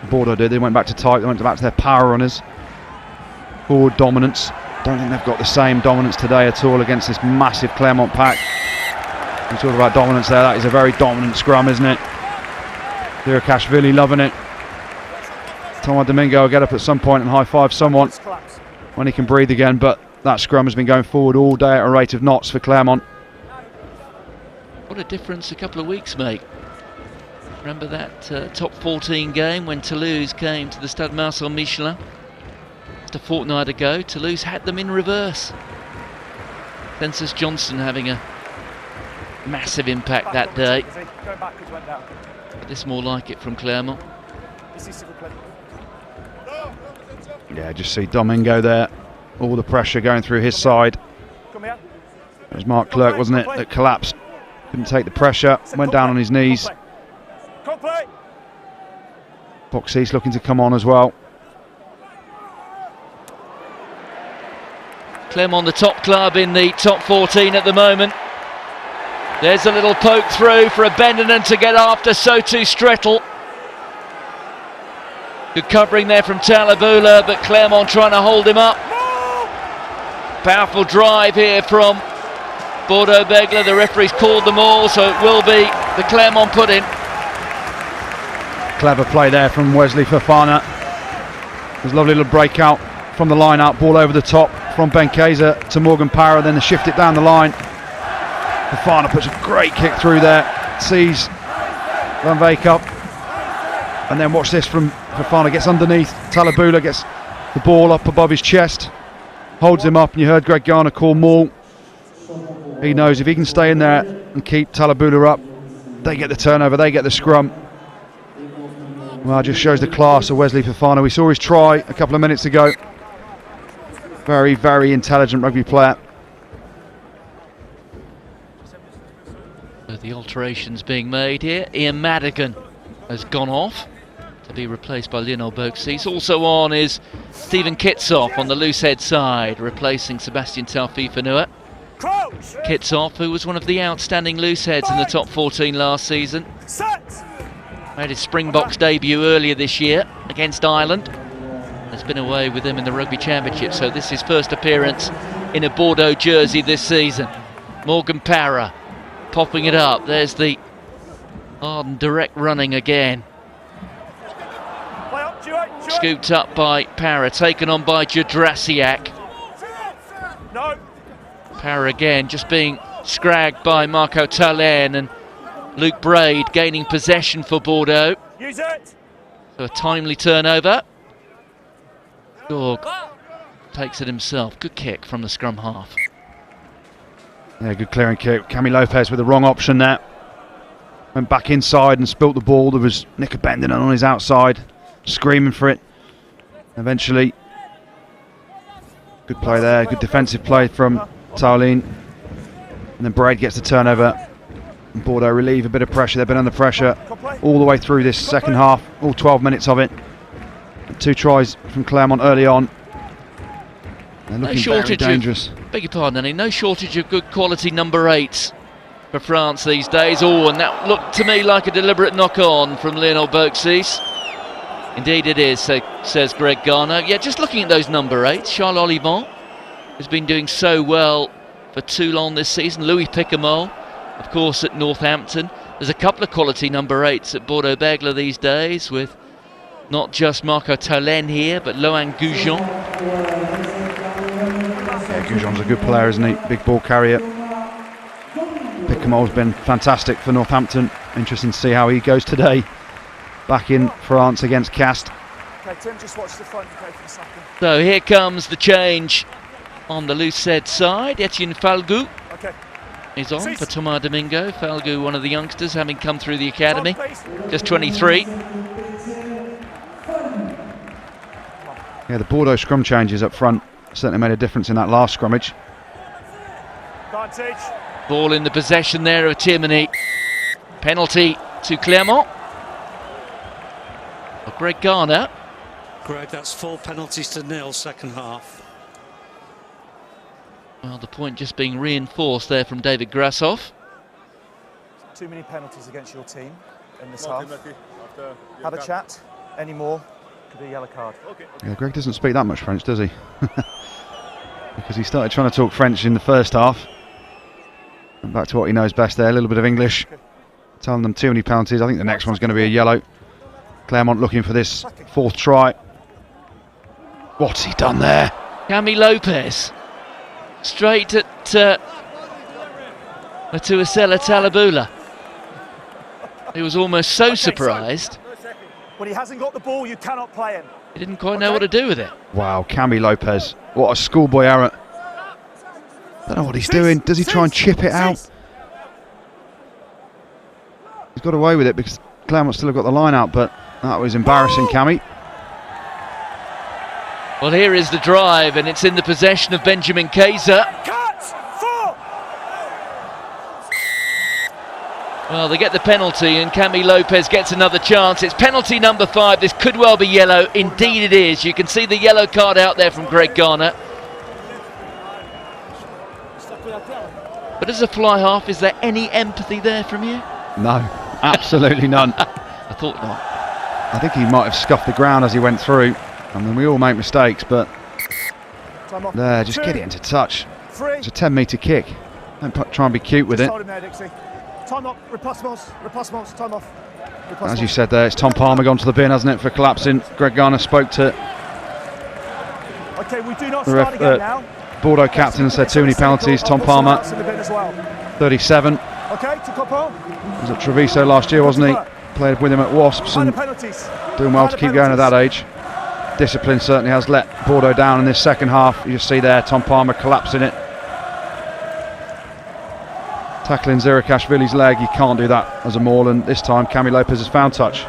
Bordeaux did, they went back to tight, they went back to their power runners. Forward dominance. Don't think they've got the same dominance today at all against this massive Clermont pack. You talk about dominance there, that is a very dominant scrum, isn't it? Dirakashvili loving it. Thomas Domingo will get up at some point and high-five someone when he can breathe again, but that scrum has been going forward all day at a rate of knots for Clermont. What a difference a couple of weeks make. Remember that top 14 game when Toulouse came to the Stade Marcel Michelin? Just a fortnight ago, Toulouse had them in reverse. Census Johnson having a massive impact that day. But this more like it from Clermont. Yeah, just see Domingo there. All the pressure going through his side. It was Mark Clerc, wasn't it, that collapsed. Couldn't take the pressure, went down on his knees. Boxey's looking to come on as well. Clermont, the top club in the top 14 at the moment. There's a little poke through for a Bendenon to get after Sotu Strettel. Good covering there from Talabula, but Clermont trying to hold him up. Powerful drive here from Bordeaux Begles. The referee's called them all, so it will be the Clermont put-in. Clever play there from Wesley Fofana. There's a lovely little breakout from the line out, ball over the top from Ben Kaiser to Morgan Parra, then the shift it down the line. Fofana puts a great kick through there, sees Van Veek up, and then watch this from Fofana, gets underneath, Talabula gets the ball up above his chest, holds him up, and you heard Greg Garner call maul. He knows if he can stay in there and keep Talabula up, they get the turnover, they get the scrum. Well, it just shows the class of Wesley Fofana. We saw his try a couple of minutes ago. Very, very intelligent rugby player. So the alterations being made here. Ian Madigan has gone off to be replaced by Lionel Boxey. Also on is Stephen Kitsoff on the loose head side, replacing Sebastian Taufifanua. Kitsoff, who was one of the outstanding loose heads in the top 14 last season. Made his Springboks debut earlier this year against Ireland. Has been away with them in the Rugby Championship, so this is his first appearance in a Bordeaux jersey this season. Morgan Parra popping it up. There's the hard and direct running again. Scooped up by Parra, taken on by Judrasiak. Parra again just being scragged by Marco Talen, and Luke Braid gaining possession for Bordeaux. So a timely turnover. Gorg takes it himself. Good kick from the scrum half. Yeah, good clearing kick. Cami Lopez with the wrong option there. Went back inside and spilt the ball. There was Nick Bendenon on his outside, screaming for it. Eventually, Good play there, good defensive play from Taolin. And then Braid gets the turnover. And Bordeaux relieve a bit of pressure. They've been under pressure all the way through this second half, all 12 minutes of it. 2 tries from Clermont early on. They're looking very dangerous. Beg your pardon, Annie. No shortage of good quality number 8s for France these days. Oh, and that looked to me like a deliberate knock-on from Lionel Bergsis. Indeed it is, says Greg Garner. Yeah, just looking at those number 8s, Charles Olivon has been doing so well for Toulon this season. Louis Picamol, of course, at Northampton. There's a couple of quality number 8s at Bordeaux Begles these days, with not just Marco Taolin here, but Lohan Goujon. Yeah, Goujon's a good player, isn't he? Big ball carrier. Picamol's been fantastic for Northampton. Interesting to see how he goes today. Back in France against Castres. Okay, Tim, just watch the front, okay, for a second. So here comes the change on the Luced side. Etienne Falgou is on for Thomas Domingo. Falgou, one of the youngsters, having come through the academy, just 23. Yeah, the Bordeaux scrum changes up front certainly made a difference in that last scrummage. Advantage. Ball in the possession there of Tierney. Penalty to Clermont. Greg Garner. Greg, that's 4 penalties to 0 second half. Well, the point just being reinforced there from David Grassoff. Too many penalties against your team in this half. Have a chat. Any more? Could be a yellow card. Yeah, Greg doesn't speak that much French, does he? Because he started trying to talk French in the first half. And back to what he knows best there, a little bit of English. Telling them too many penalties. I think the next one's going to be a yellow. Clermont looking for this 4th try. What's he done there? Cami Lopez. Straight at Matuasela Talabula. He was almost so surprised. When he hasn't got the ball, you cannot play him. He didn't quite know what to do with it. Wow, Cami Lopez. What a schoolboy error. Don't know what he's doing. Does he try and chip it out? He's got away with it because Clermont still have got the line out, but that was embarrassing, Cami. Well, here is the drive, and it's in the possession of Benjamin Kaiser. Well, they get the penalty, and Cami Lopez gets another chance. It's penalty number 5. This could well be yellow. Indeed it is. You can see the yellow card out there from Greg Garner. But as a fly half, is there any empathy there from you? No, absolutely none. I thought not. I think he might have scuffed the ground as he went through. I mean, we all make mistakes, but there, just get it into touch. It's a 10-metre kick. Don't try and be cute with it. Time up, repassements, time off. As you said there, it's Tom Palmer gone to the bin, hasn't it, for collapsing. Greg Garner spoke to we do not start again now. Bordeaux captain and said too many penalties. Tom Palmer, 37. Okay, to Coppo. He was at Treviso last year, wasn't he? Played with him at Wasps and doing well to keep going at that age. Discipline certainly has let Bordeaux down in this second half. You just see there Tom Palmer collapsing it. Tackling Zirakashvili's leg, you can't do that as a maul, and this time Cami Lopez has found touch.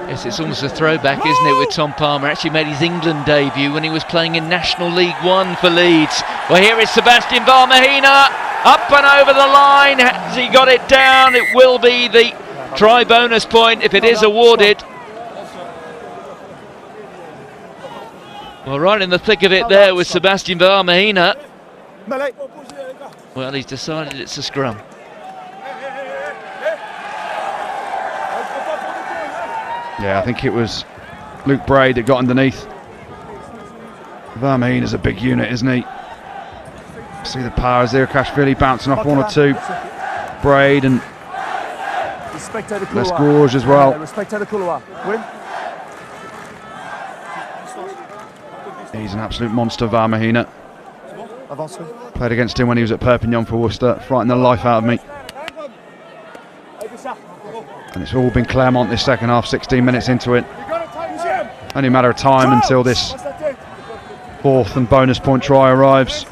Yes, it's almost a throwback, isn't it, with Tom Palmer. Actually made his England debut when he was playing in National League 1 for Leeds. Well, here is Sebastian Barmahina, up and over the line. Has he got it down? It will be the try bonus point if it is awarded. Well, right in the thick of it there with Sebastian Barmahina. Well, he's decided it's a scrum. Yeah, I think it was Luke Braid that got underneath. Vermeen is a big unit, isn't he? See the power of Zirakashvili bouncing off 1 or 2. Braid and Les Gorge as well. He's an absolute monster, Vermahina. Played against him when he was at Perpignan for Worcester. Frightened the life out of me. And it's all been Clermont this second half, 16 minutes into it. Only a matter of time until this 4th and bonus point try arrives.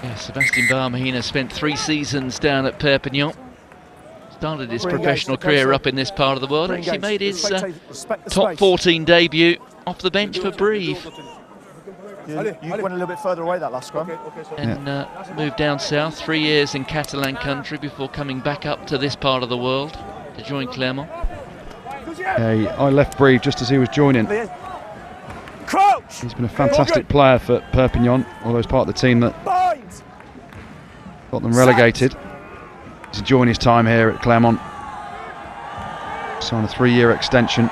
Yeah, Sebastian Barmahina spent 3 seasons down at Perpignan. Started his professional career up in this part of the world. Actually made his top 14 debut off the bench for Brive. You went a little bit further away that last scrum. And moved down south, 3 years in Catalan country before coming back up to this part of the world to join Clermont. I left Brive just as he was joining. Crouch! He's been a fantastic player for Perpignan, although he's part of the team that got them relegated. He's enjoying his time here at Clermont. Signed a 3-year extension.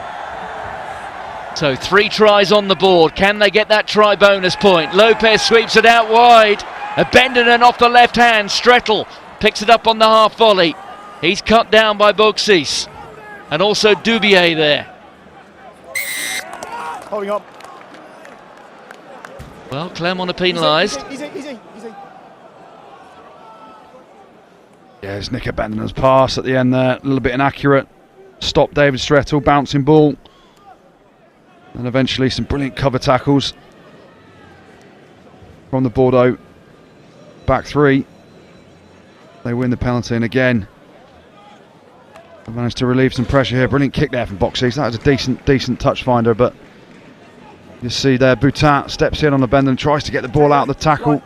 So 3 tries on the board. Can they get that try bonus point? Lopez sweeps it out wide. Abendinen off the left hand. Strettel picks it up on the half volley. He's cut down by Boxis. And also Dubier there. Holding up. Well, Clermont are penalised. Easy. Yeah, it's Nick Abendinen's pass at the end there. A little bit inaccurate. Stopped David Strettel, bouncing ball. And eventually some brilliant cover tackles from the Bordeaux back 3. They win the penalty, and again they managed to relieve some pressure here. Brilliant kick there from Boxes. That was a decent touch finder, but you see there Boutin steps in on the bend and tries to get the ball out of the tackle.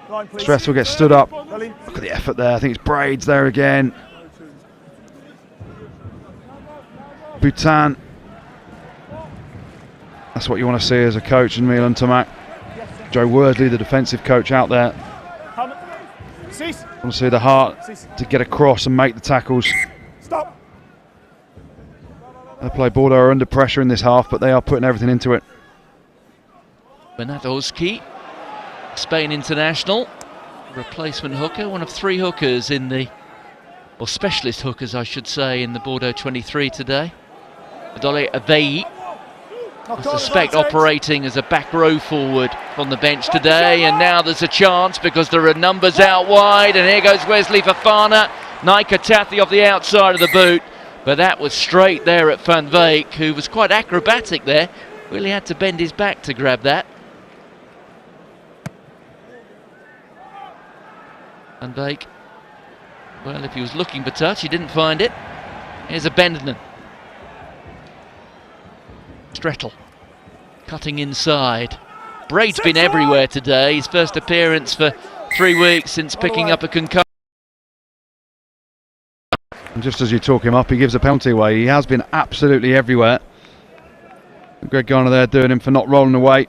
Strettel gets stood up. Look at the effort there. I think it's Braids there again. Boutin. That's what you want to see as a coach in Milan Tomac. Joe Worsley, the defensive coach out there. Want to see the heart to get across and make the tackles. Stop. They play Bordeaux are under pressure in this half, but they are putting everything into it. Bernardowski, Spain international, replacement hooker, one of 3 hookers in the, or specialist hookers I should say, in the Bordeaux 23 today. Adole Avei, I suspect operating as a back row forward from the bench today, and now there's a chance because there are numbers out wide, and here goes Wesley Fofana. Nika Tathi off the outside of the boot, but that was straight there at Van Veek, who was quite acrobatic there, really had to bend his back to grab that. Van Veek, well, if he was looking for touch, he didn't find it. Here's Abendinen. Strettel cutting inside. Braid's been everywhere today. His first appearance for 3 weeks since picking up a concussion. And just as you talk him up, he gives a penalty away. He has been absolutely everywhere. Greg Garner there doing him for not rolling away.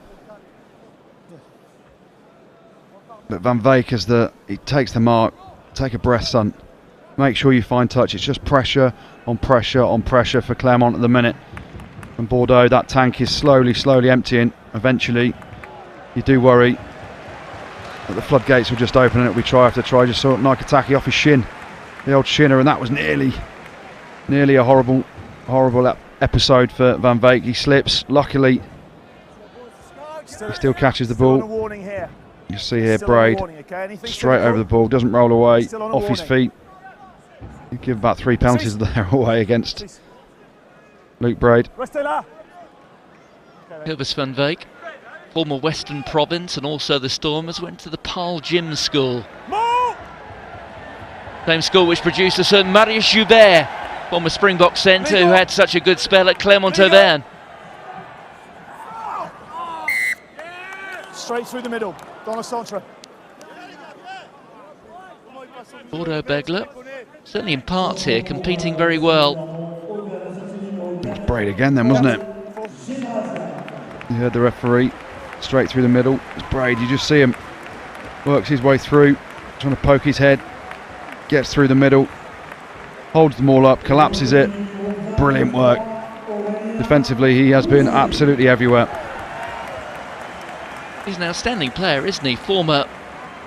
But Van Veek, he takes the mark. Take a breath, son. Make sure you find touch. It's just pressure on pressure on pressure for Clermont at the minute. And Bordeaux, that tank is slowly emptying. Eventually, you do worry that the floodgates will just open and it'll be try after try. Just saw Naikataki off his shin, the old shinner, and that was nearly a horrible episode for Van Veek. He slips. Luckily, he still catches the ball. You see here, Braid straight over the ball, doesn't roll away, off his feet. You give about 3 penalties there away against Luke Braid. Cobus Van Veek, former Western Province, and also the Stormers, went to the Pal Gym School. Same school which produced a certain Marius Joubert, former Springbok centre, who had such a good spell at Clermont Auvergne. Straight through the middle, Donna Santra. Bordeaux Begles, certainly in parts here, competing very well. It was Braid again then, wasn't it? You heard the referee, straight through the middle. It's Braid, you just see him, works his way through, trying to poke his head, gets through the middle, holds them all up, collapses it. Brilliant work. Defensively, he has been absolutely everywhere. He's an outstanding player, isn't he? Former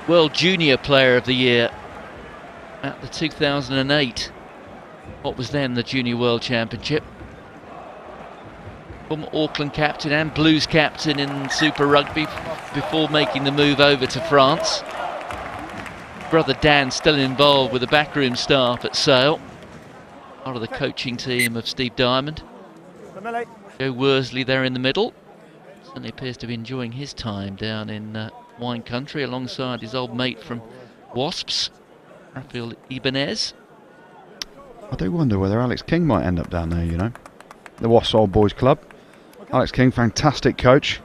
World Junior Player of the Year at the 2008, what was then the Junior World Championship. Former Auckland captain and Blues captain in Super Rugby before making the move over to France. Brother Dan still involved with the backroom staff at Sale, part of the coaching team of Steve Diamond. Joe Worsley there in the middle. Certainly appears to be enjoying his time down in wine country alongside his old mate from Wasps, Rafael Ibanez. I do wonder whether Alex King might end up down there, you know. The Wasps Old Boys Club. Alex King, fantastic coach.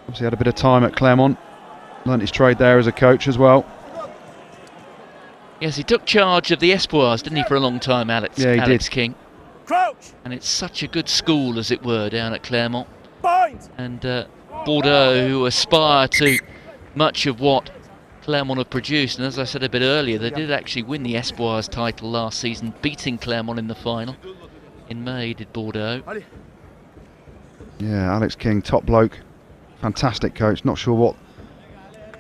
Obviously had a bit of time at Clermont. Learnt his trade there as a coach as well. Yes, he took charge of the Espoirs, didn't he, for a long time, Alex? Yeah, he Alex did. King. Crouch! And it's such a good school, as it were, down at Clermont. Bind! And Bordeaux, who aspire to much of what Clermont have produced. And as I said a bit earlier, they did actually win the Espoirs title last season, beating Clermont in the final. In May, did Bordeaux. Yeah, Alex King, top bloke. Fantastic coach. Not sure what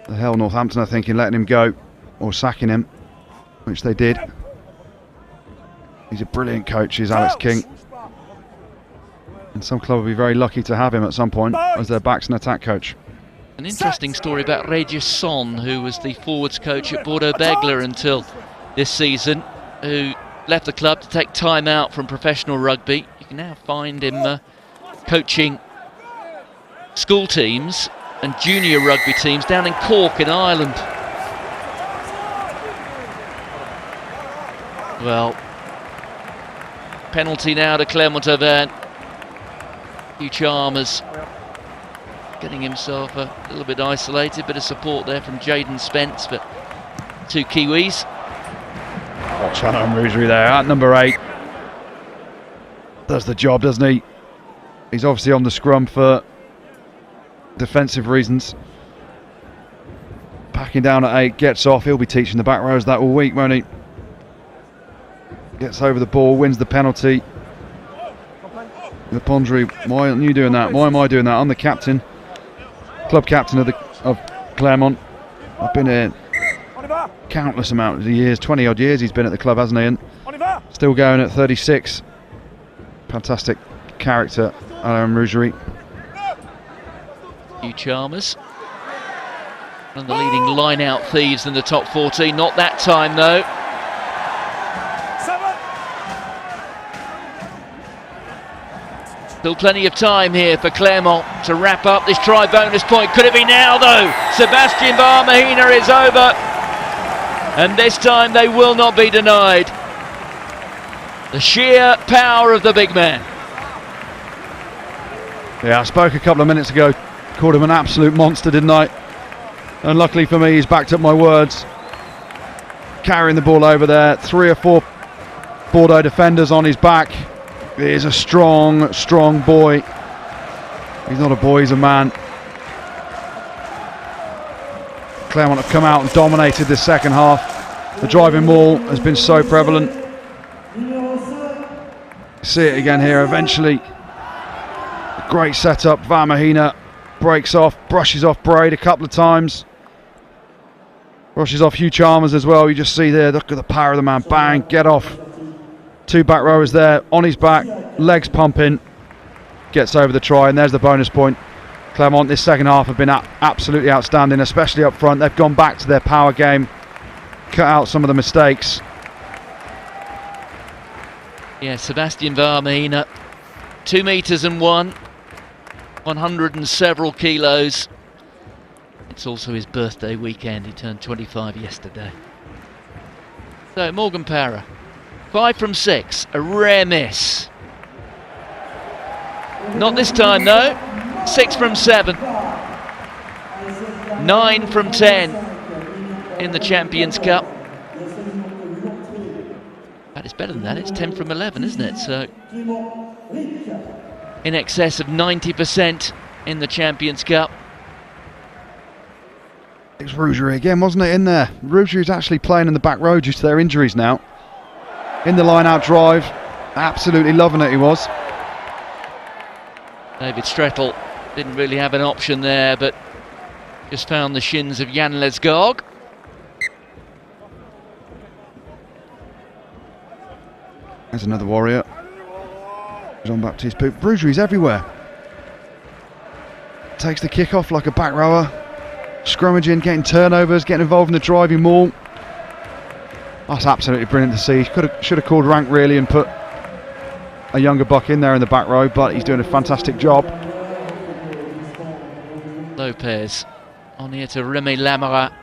the hell Northampton are thinking, letting him go or sacking him, which they did. He's a brilliant coach, is Alex King. And some club will be very lucky to have him at some point as their backs and attack coach. An interesting story about Régis Son, who was the forwards coach at Bordeaux Begles until this season, who left the club to take time out from professional rugby. You can now find him coaching school teams and junior rugby teams down in Cork in Ireland. Well, penalty now to Clermont Auvergne. Hugh Chalmers getting himself a little bit isolated, bit of support there from Jaden Spence, but two Kiwis. Watch Alain Rougerie there at number 8. Does the job, doesn't he? He's obviously on the scrum for defensive reasons. Packing down at 8, gets off. He'll be teaching the back rows that all week, won't he? Gets over the ball, wins the penalty. Lepondre, why aren't you doing that? Why am I doing that? I'm the captain, club captain of Clermont. I've been here countless amount of years, 20 odd years he's been at the club, hasn't he? And still going at 36. Fantastic character, Alain Rougerie. Hugh Chalmers, one of the leading line-out thieves in the top 14. Not that time though. Still plenty of time here for Clermont to wrap up this try bonus point. Could it be now though? Sebastian Barmahina is over, and this time they will not be denied. The sheer power of the big man. Yeah, I spoke a couple of minutes ago, called him an absolute monster, didn't I? And luckily for me, he's backed up my words. Carrying the ball over there, 3 or 4 Bordeaux defenders on his back. He is a strong, strong boy. He's not a boy, he's a man. Clermont have come out and dominated this second half. The driving maul has been so prevalent. See it again here eventually. Great setup. Barmahina breaks off, brushes off Braid a couple of times. Brushes off Hugh Chalmers as well. You just see there, look at the power of the man. Bang, get off. 2 back rowers there, on his back, legs pumping. Gets over the try, and there's the bonus point. Clermont this second half have been absolutely outstanding, especially up front. They've gone back to their power game, cut out some of the mistakes. Yeah, Sebastian Barmahina, 2 metres and 1, 100 and several kilos. It's also his birthday weekend. He turned 25 yesterday. So Morgan Parra, 5 from 6, a rare miss. Not this time though. 6 from 7, 9 from 10 in the Champions Cup. That is better than that. It's 10 from 11, isn't it? So in excess of 90% in the Champions Cup. It was Rougerie again, wasn't it, in there? Rougerie's actually playing in the back row due to their injuries now. In the line-out drive, absolutely loving it he was. David Strettle didn't really have an option there, but just found the shins of Jan Lesgog. There's another Warrior. Jean-Baptiste Poop. Rougerie's everywhere. Takes the kick off like a back rower. Scrummaging, getting turnovers, getting involved in the driving maul. That's absolutely brilliant to see. Should have called rank really and put a younger buck in there in the back row, but he's doing a fantastic job. Lopez on here to Remy Lamara.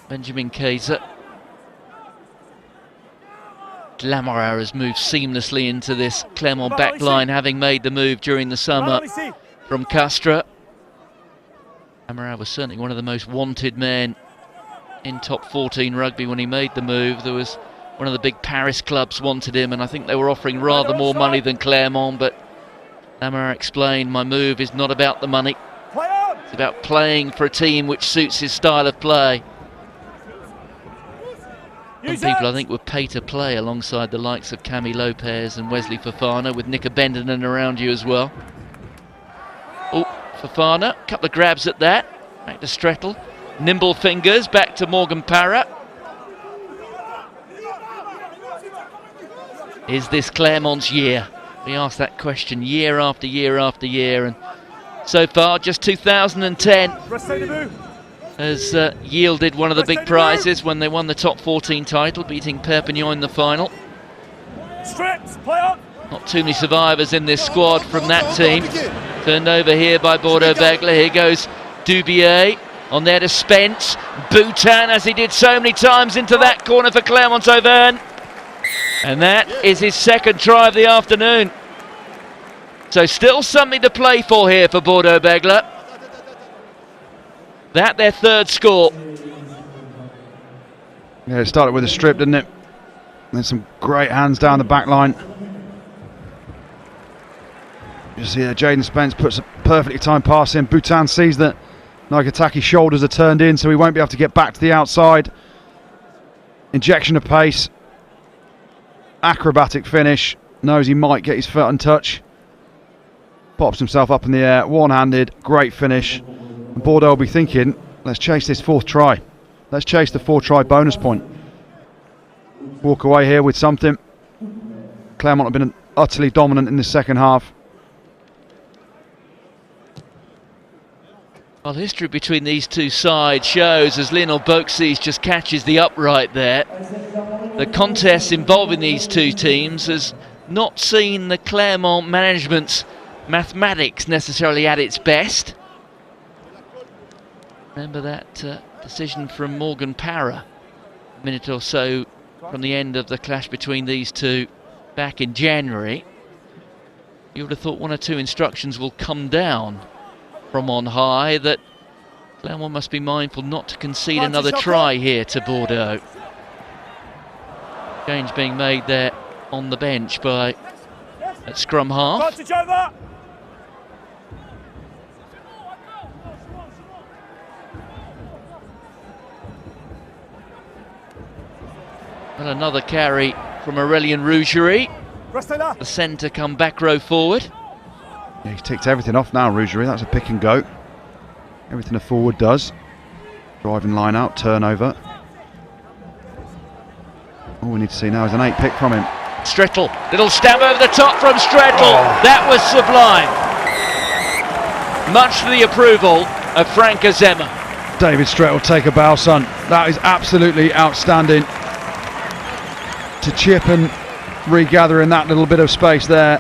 Benjamin Kaiser. Lamoureux has moved seamlessly into this Clermont backline, having made the move during the summer from Castres. Lamoureux was certainly one of the most wanted men in top 14 rugby when he made the move. There was one of the big Paris clubs wanted him, and I think they were offering rather more money than Clermont, but Lamoureux explained, my move is not about the money. It's about playing for a team which suits his style of play. Some people, I think, would pay to play alongside the likes of Camille Lopez and Wesley Fofana, with Nick Abendanon around you as well. Oh, Fofana, a couple of grabs at that. Back to Strettle. Nimble fingers, back to Morgan Parra. Is this Clermont's year? We ask that question year after year after year, and so far just 2010 has yielded one of the big prizes when they won the top 14 title, beating Perpignan in the final. Not too many survivors in this squad from that team. Turned over here by Bordeaux Begles. Here goes Dubier on there to Spence. Boutin, as he did so many times, into that corner for Clermont-Auvergne. And that is his second try of the afternoon. So still something to play for here for Bordeaux Begles. That their third score. Yeah, it started with a strip, didn't it? And then some great hands down the back line. You see Jaden Spence puts a perfectly timed pass in. Boutin sees that Nagataki's shoulders are turned in, so he won't be able to get back to the outside. Injection of pace. Acrobatic finish. Knows he might get his foot in touch. Pops himself up in the air, one-handed, great finish. And Bordeaux will be thinking, let's chase this fourth try. Let's chase the 4-try bonus point. Walk away here with something. Clermont have been utterly dominant in the second half. Well, history between these two sides shows, as Lionel Beauxis just catches the upright there, the contest involving these two teams has not seen the Clermont management's mathematics necessarily at its best. Remember that decision from Morgan Parra a minute or so from the end of the clash between these two back in January. You would have thought one or two instructions will come down from on high, that Clermont must be mindful not to concede another try here to Bordeaux. Change being made there on the bench by at scrum half. Well, another carry from Aurélien Rougerie. The centre come back row forward. Yeah, he's ticked everything off now, Rougerie. That's a pick and go. Everything a forward does. Driving line out, turnover. All we need to see now is an 8 pick from him. Strettle, little stab over the top from Strettle. That was sublime. Much to the approval of Frank Azema. David Strettle, take a bow, son. That is absolutely outstanding. To chip and regather in that little bit of space there.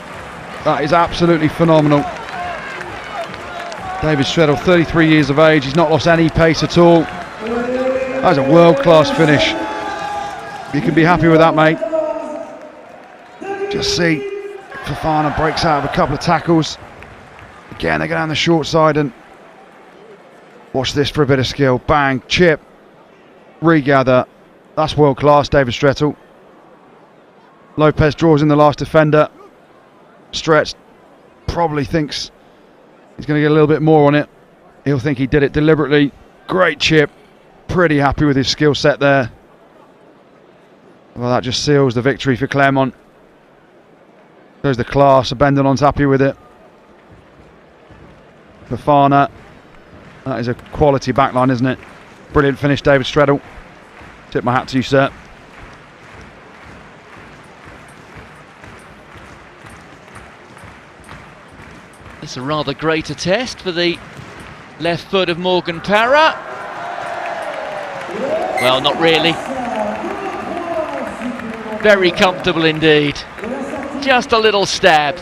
That is absolutely phenomenal. David Strettle, 33 years of age. He's not lost any pace at all. That was a world-class finish. You can be happy with that, mate. Just see Fofana breaks out of a couple of tackles. Again, they go down the short side and watch this for a bit of skill. Bang, chip, regather. That's world-class, David Strettle. Lopez draws in the last defender. Stretch probably thinks he's going to get a little bit more on it. He'll think he did it deliberately. Great chip. Pretty happy with his skill set there. Well, that just seals the victory for Clermont. There's the class. Abendanon's happy with it. Fofana. That is a quality backline, isn't it? Brilliant finish, David Strettle. Tip my hat to you, sir. It's a rather greater test for the left foot of Morgan Parra. Well, not really. Very comfortable indeed. Just a little stab.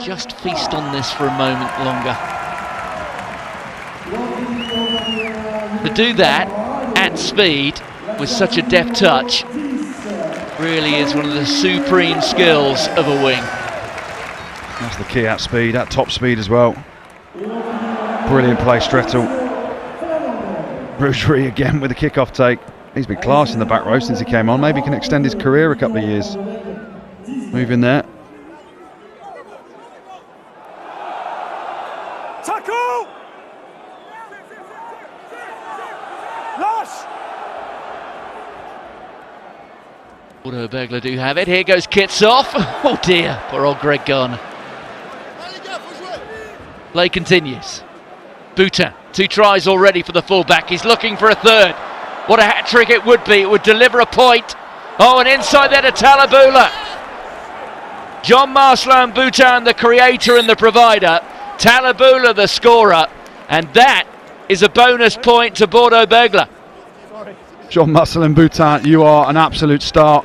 Just feast on this for a moment longer. To do that at speed with such a deft touch. Really is one of the supreme skills of a wing. That's the key, at speed, at top speed as well. Brilliant play, Strettel. Rougerie again with a kick-off take. He's been class in the back row since he came on. Maybe he can extend his career a couple of years. Move in there. Tackle! Lush! Bordeaux Begles do have it. Here goes Kitsoff. Oh dear, poor old Greg Garner. Play continues. Boutin, 2 tries already for the fullback. He's looking for a third. What a hat-trick it would be. It would deliver a point. Oh, and inside there to Talabula. Jean-Marcelin Boutin, the creator and the provider. Talabula, the scorer. And that is a bonus point to Bordeaux Begles. Jean-Marcelin Boutin, you are an absolute star.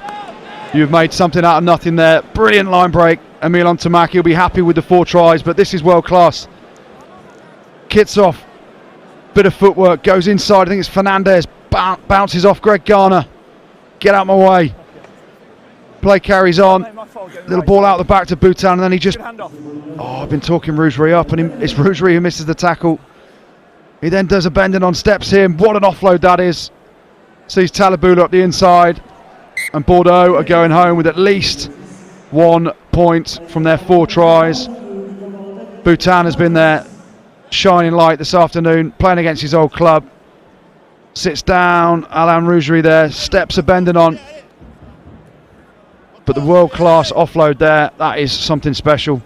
You've made something out of nothing there. Brilliant line break. Emile Ntamaki will be happy with the 4 tries, but this is world class. Kitsoff, bit of footwork, goes inside. I think it's Fernandez, bounces off Greg Garner. Get out my way. Play carries on. Little ball out the back to Boutin, and then he just... Oh, I've been talking Rougerie up, and it's Rougerie who misses the tackle. He then does a bending on, steps in. What an offload that is. Sees Talabula up the inside, and Bordeaux are going home with at least 1 point from their 4 tries. Boutin has been there, shining light this afternoon, playing against his old club. Sits down, Alain Rougerie there, steps a bending on. But the world-class offload there, that is something special.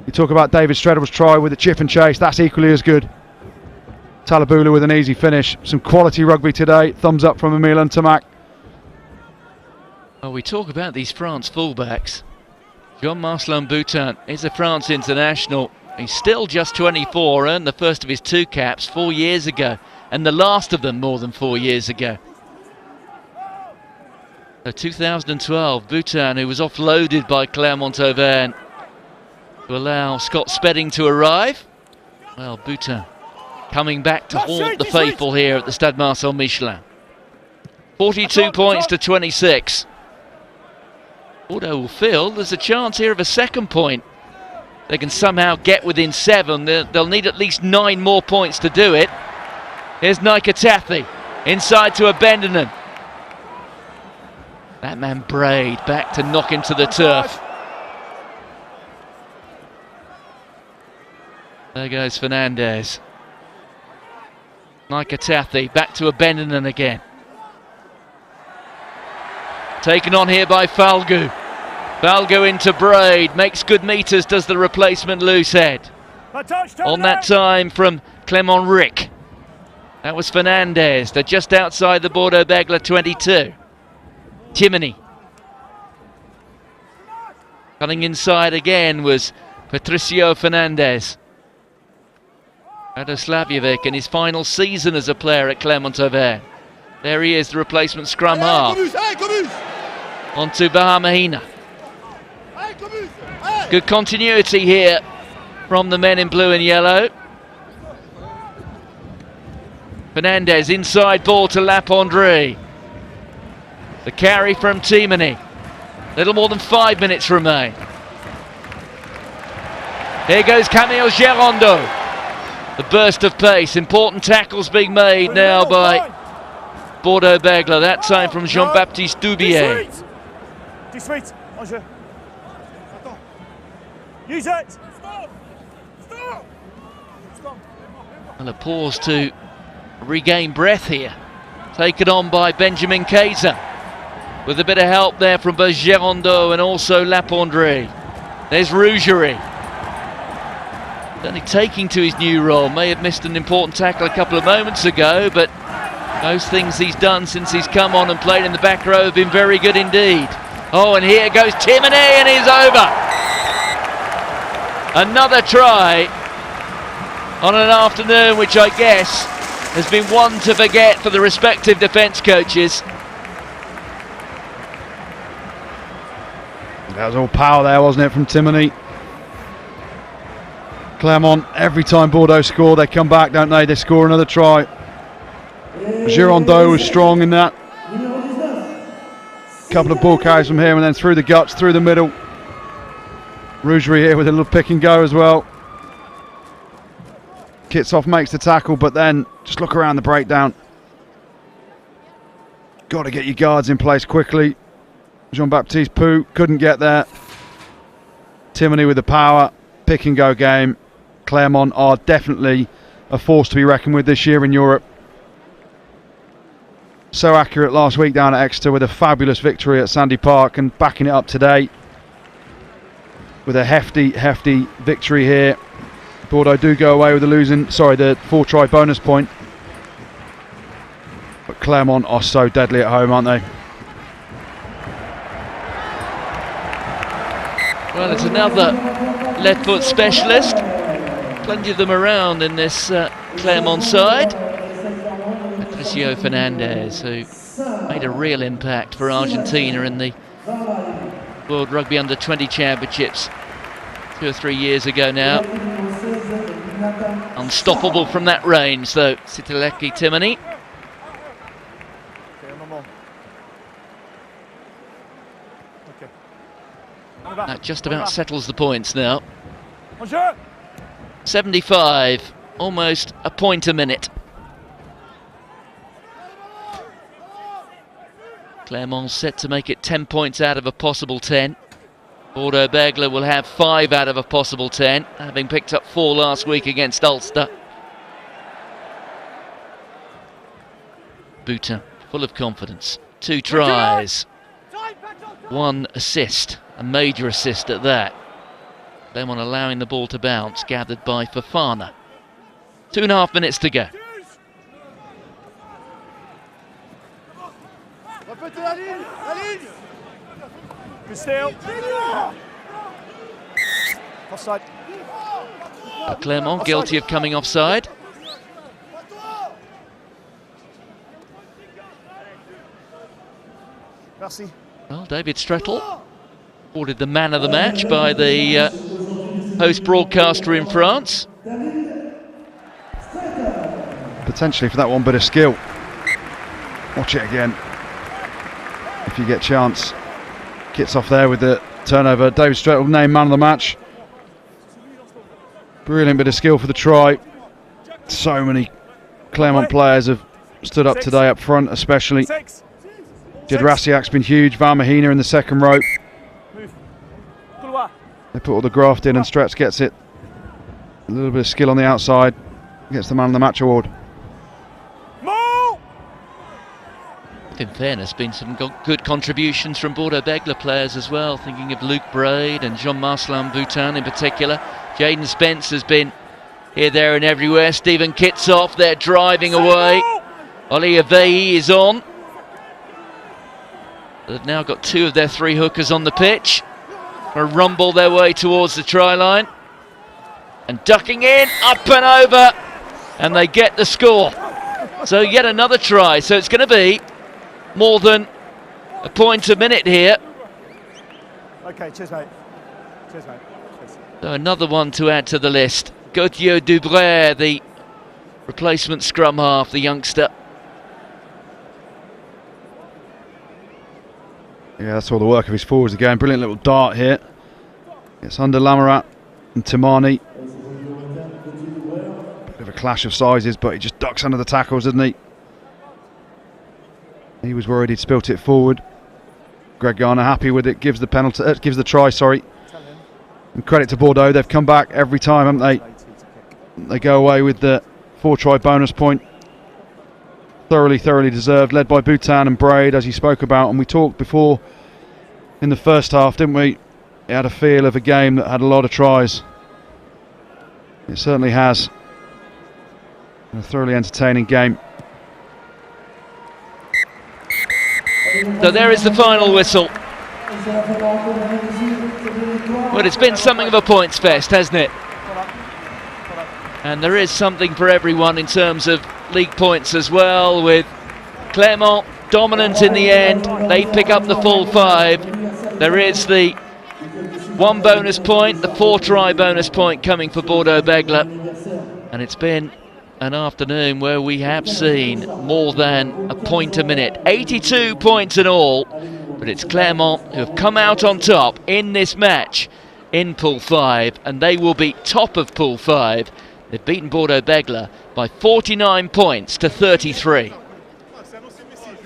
You talk about David Strettel's try with the chip and chase, that's equally as good. Talabula with an easy finish. Some quality rugby today. Thumbs up from Emile Ntamaki. Well, we talk about these France fullbacks. Jean-Marcelin Boutin is a France international. He's still just 24, earned the first of his 2 caps 4 years ago, and the last of them more than 4 years ago. So 2012, Boutin, who was offloaded by Clermont Auvergne to allow Scott Spedding to arrive. Well, Boutin coming back to haunt the faithful here at the Stade Marcel Michelin. 42 points to 26. Bordeaux will feel there's a chance here of a 2nd point. They can somehow get within 7. They'll need at least 9 more points to do it. Here's Naikatathi inside to Abendinen. That man Braid back to knock him to the turf. There goes Fernandez. Naikatathi back to Abendinen again. Taken on here by Falgu. Falgu into Braid, makes good meters, does the replacement loose head. On that time from Clermont Rick. That was Fernandez. They're just outside the Bordeaux Begles 22. Timony. Cutting inside again was Patricio Fernandez. Radoslavjevic in his final season as a player at Clermont Auvergne. There he is, the replacement scrum half. Onto Bahamahina. Good continuity here from the men in blue and yellow. Fernandez inside ball to Lapondry. The carry from Timony. Little more than 5 minutes remain. Here goes Camille Gerondo. The burst of pace. Important tackles being made now by Bordeaux Begles. That time from Jean-Baptiste Dubier. Use it. And a pause to regain breath here. Taken on by Benjamin Kaiser. With a bit of help there from both Gerondo and also Lapondry. There's Rougerie. Only taking to his new role. May have missed an important tackle a couple of moments ago, but those things he's done since he's come on and played in the back row have been very good indeed. Oh, and here goes Timony, and he's over. Another try on an afternoon which I guess has been one to forget for the respective defence coaches. That was all power there, wasn't it, from Timony? Clermont, every time Bordeaux score, they come back, don't they? They score another try. Girondeau was strong in that. couple of ball carries from him and then through the guts, through the middle. Rougerie here with a little pick and go as well. Kitsoff makes the tackle, but then just look around the breakdown. Got to get your guards in place quickly. Jean-Baptiste Pou couldn't get there. Timoney with the power. Pick and go game. Clermont are definitely a force to be reckoned with this year in Europe. So accurate last week down at Exeter with a fabulous victory at Sandy Park, and backing it up today with a hefty victory here. Bordeaux do go away with the the 4-try bonus point. But Clermont are so deadly at home, aren't they? Well, it's another left foot specialist. Plenty of them around in this Clermont side. Patricio Fernandez, who made a real impact for Argentina in the World Rugby Under-20 Championships 2 or 3 years ago now. Unstoppable from that range, though, Sitaleki Timoney. That just about settles the points now. 75, almost a point a minute. Clermont set to make it 10 points out of a possible 10. Bordeaux Begles will have 5 out of a possible 10, having picked up 4 last week against Ulster. Boutin, full of confidence. 2 tries, 1 assist, a major assist at that. Clermont allowing the ball to bounce, gathered by Fofana. 2.5 minutes to go. Good steal. Offside. Clermont guilty of coming offside. Merci. Well, David Strettel awarded the man of the match by the host broadcaster in France. Potentially for that one bit of skill. Watch it again if you get chance. Kits off there with the turnover. David Strettel named man of the match. Brilliant bit of skill for the try. So many Clermont players have stood up today up front, especially. Jed Rasiak's been huge. Van Mahina in the second row. They put all the graft in and Stretz gets it. A little bit of skill on the outside. Gets the man of the match award. In fairness, been some good contributions from Bordeaux Begles players as well. Thinking of Luke Braid and Jean-Marcelin Boutin in particular. Jaden Spence has been here, there and everywhere. Stephen Kitsoff, they're driving away. Oli Avei is on. They've now got 2 of their 3 hookers on the pitch. Rumble their way towards the try line. And ducking in, up and over. And they get the score. So yet another try. So it's going to be more than a point a minute here. Okay, cheers, mate. Cheers, mate. Cheers. So another one to add to the list. Gauthier Dubré, the replacement scrum half, the youngster. Yeah, that's all the work of his forwards again. Brilliant little dart here. It's under Lamarat and Timani. Bit of a clash of sizes, but he just ducks under the tackles, doesn't he? He was worried he'd spilt it forward. Greg Garner happy with it, gives the penalty, gives the try, sorry. And credit to Bordeaux, they've come back every time, haven't they? They go away with the 4-try bonus point. Thoroughly deserved, led by Boutin and Braid, as you spoke about. And we talked before in the first half, didn't we? It had a feel of a game that had a lot of tries. It certainly has. A thoroughly entertaining game. So there is the final whistle. Well, it's been something of a points fest, hasn't it? And there is something for everyone in terms of league points as well, with Clermont dominant in the end. They pick up the full 5. There is the 1 bonus point, the 4-try bonus point coming for Bordeaux Begles. And it's been an afternoon where we have seen more than a point a minute. 82 points in all, But it's Clermont who have come out on top in this match in Pool 5, and they will be top of Pool 5. They've beaten Bordeaux Begles by 49 points to 33.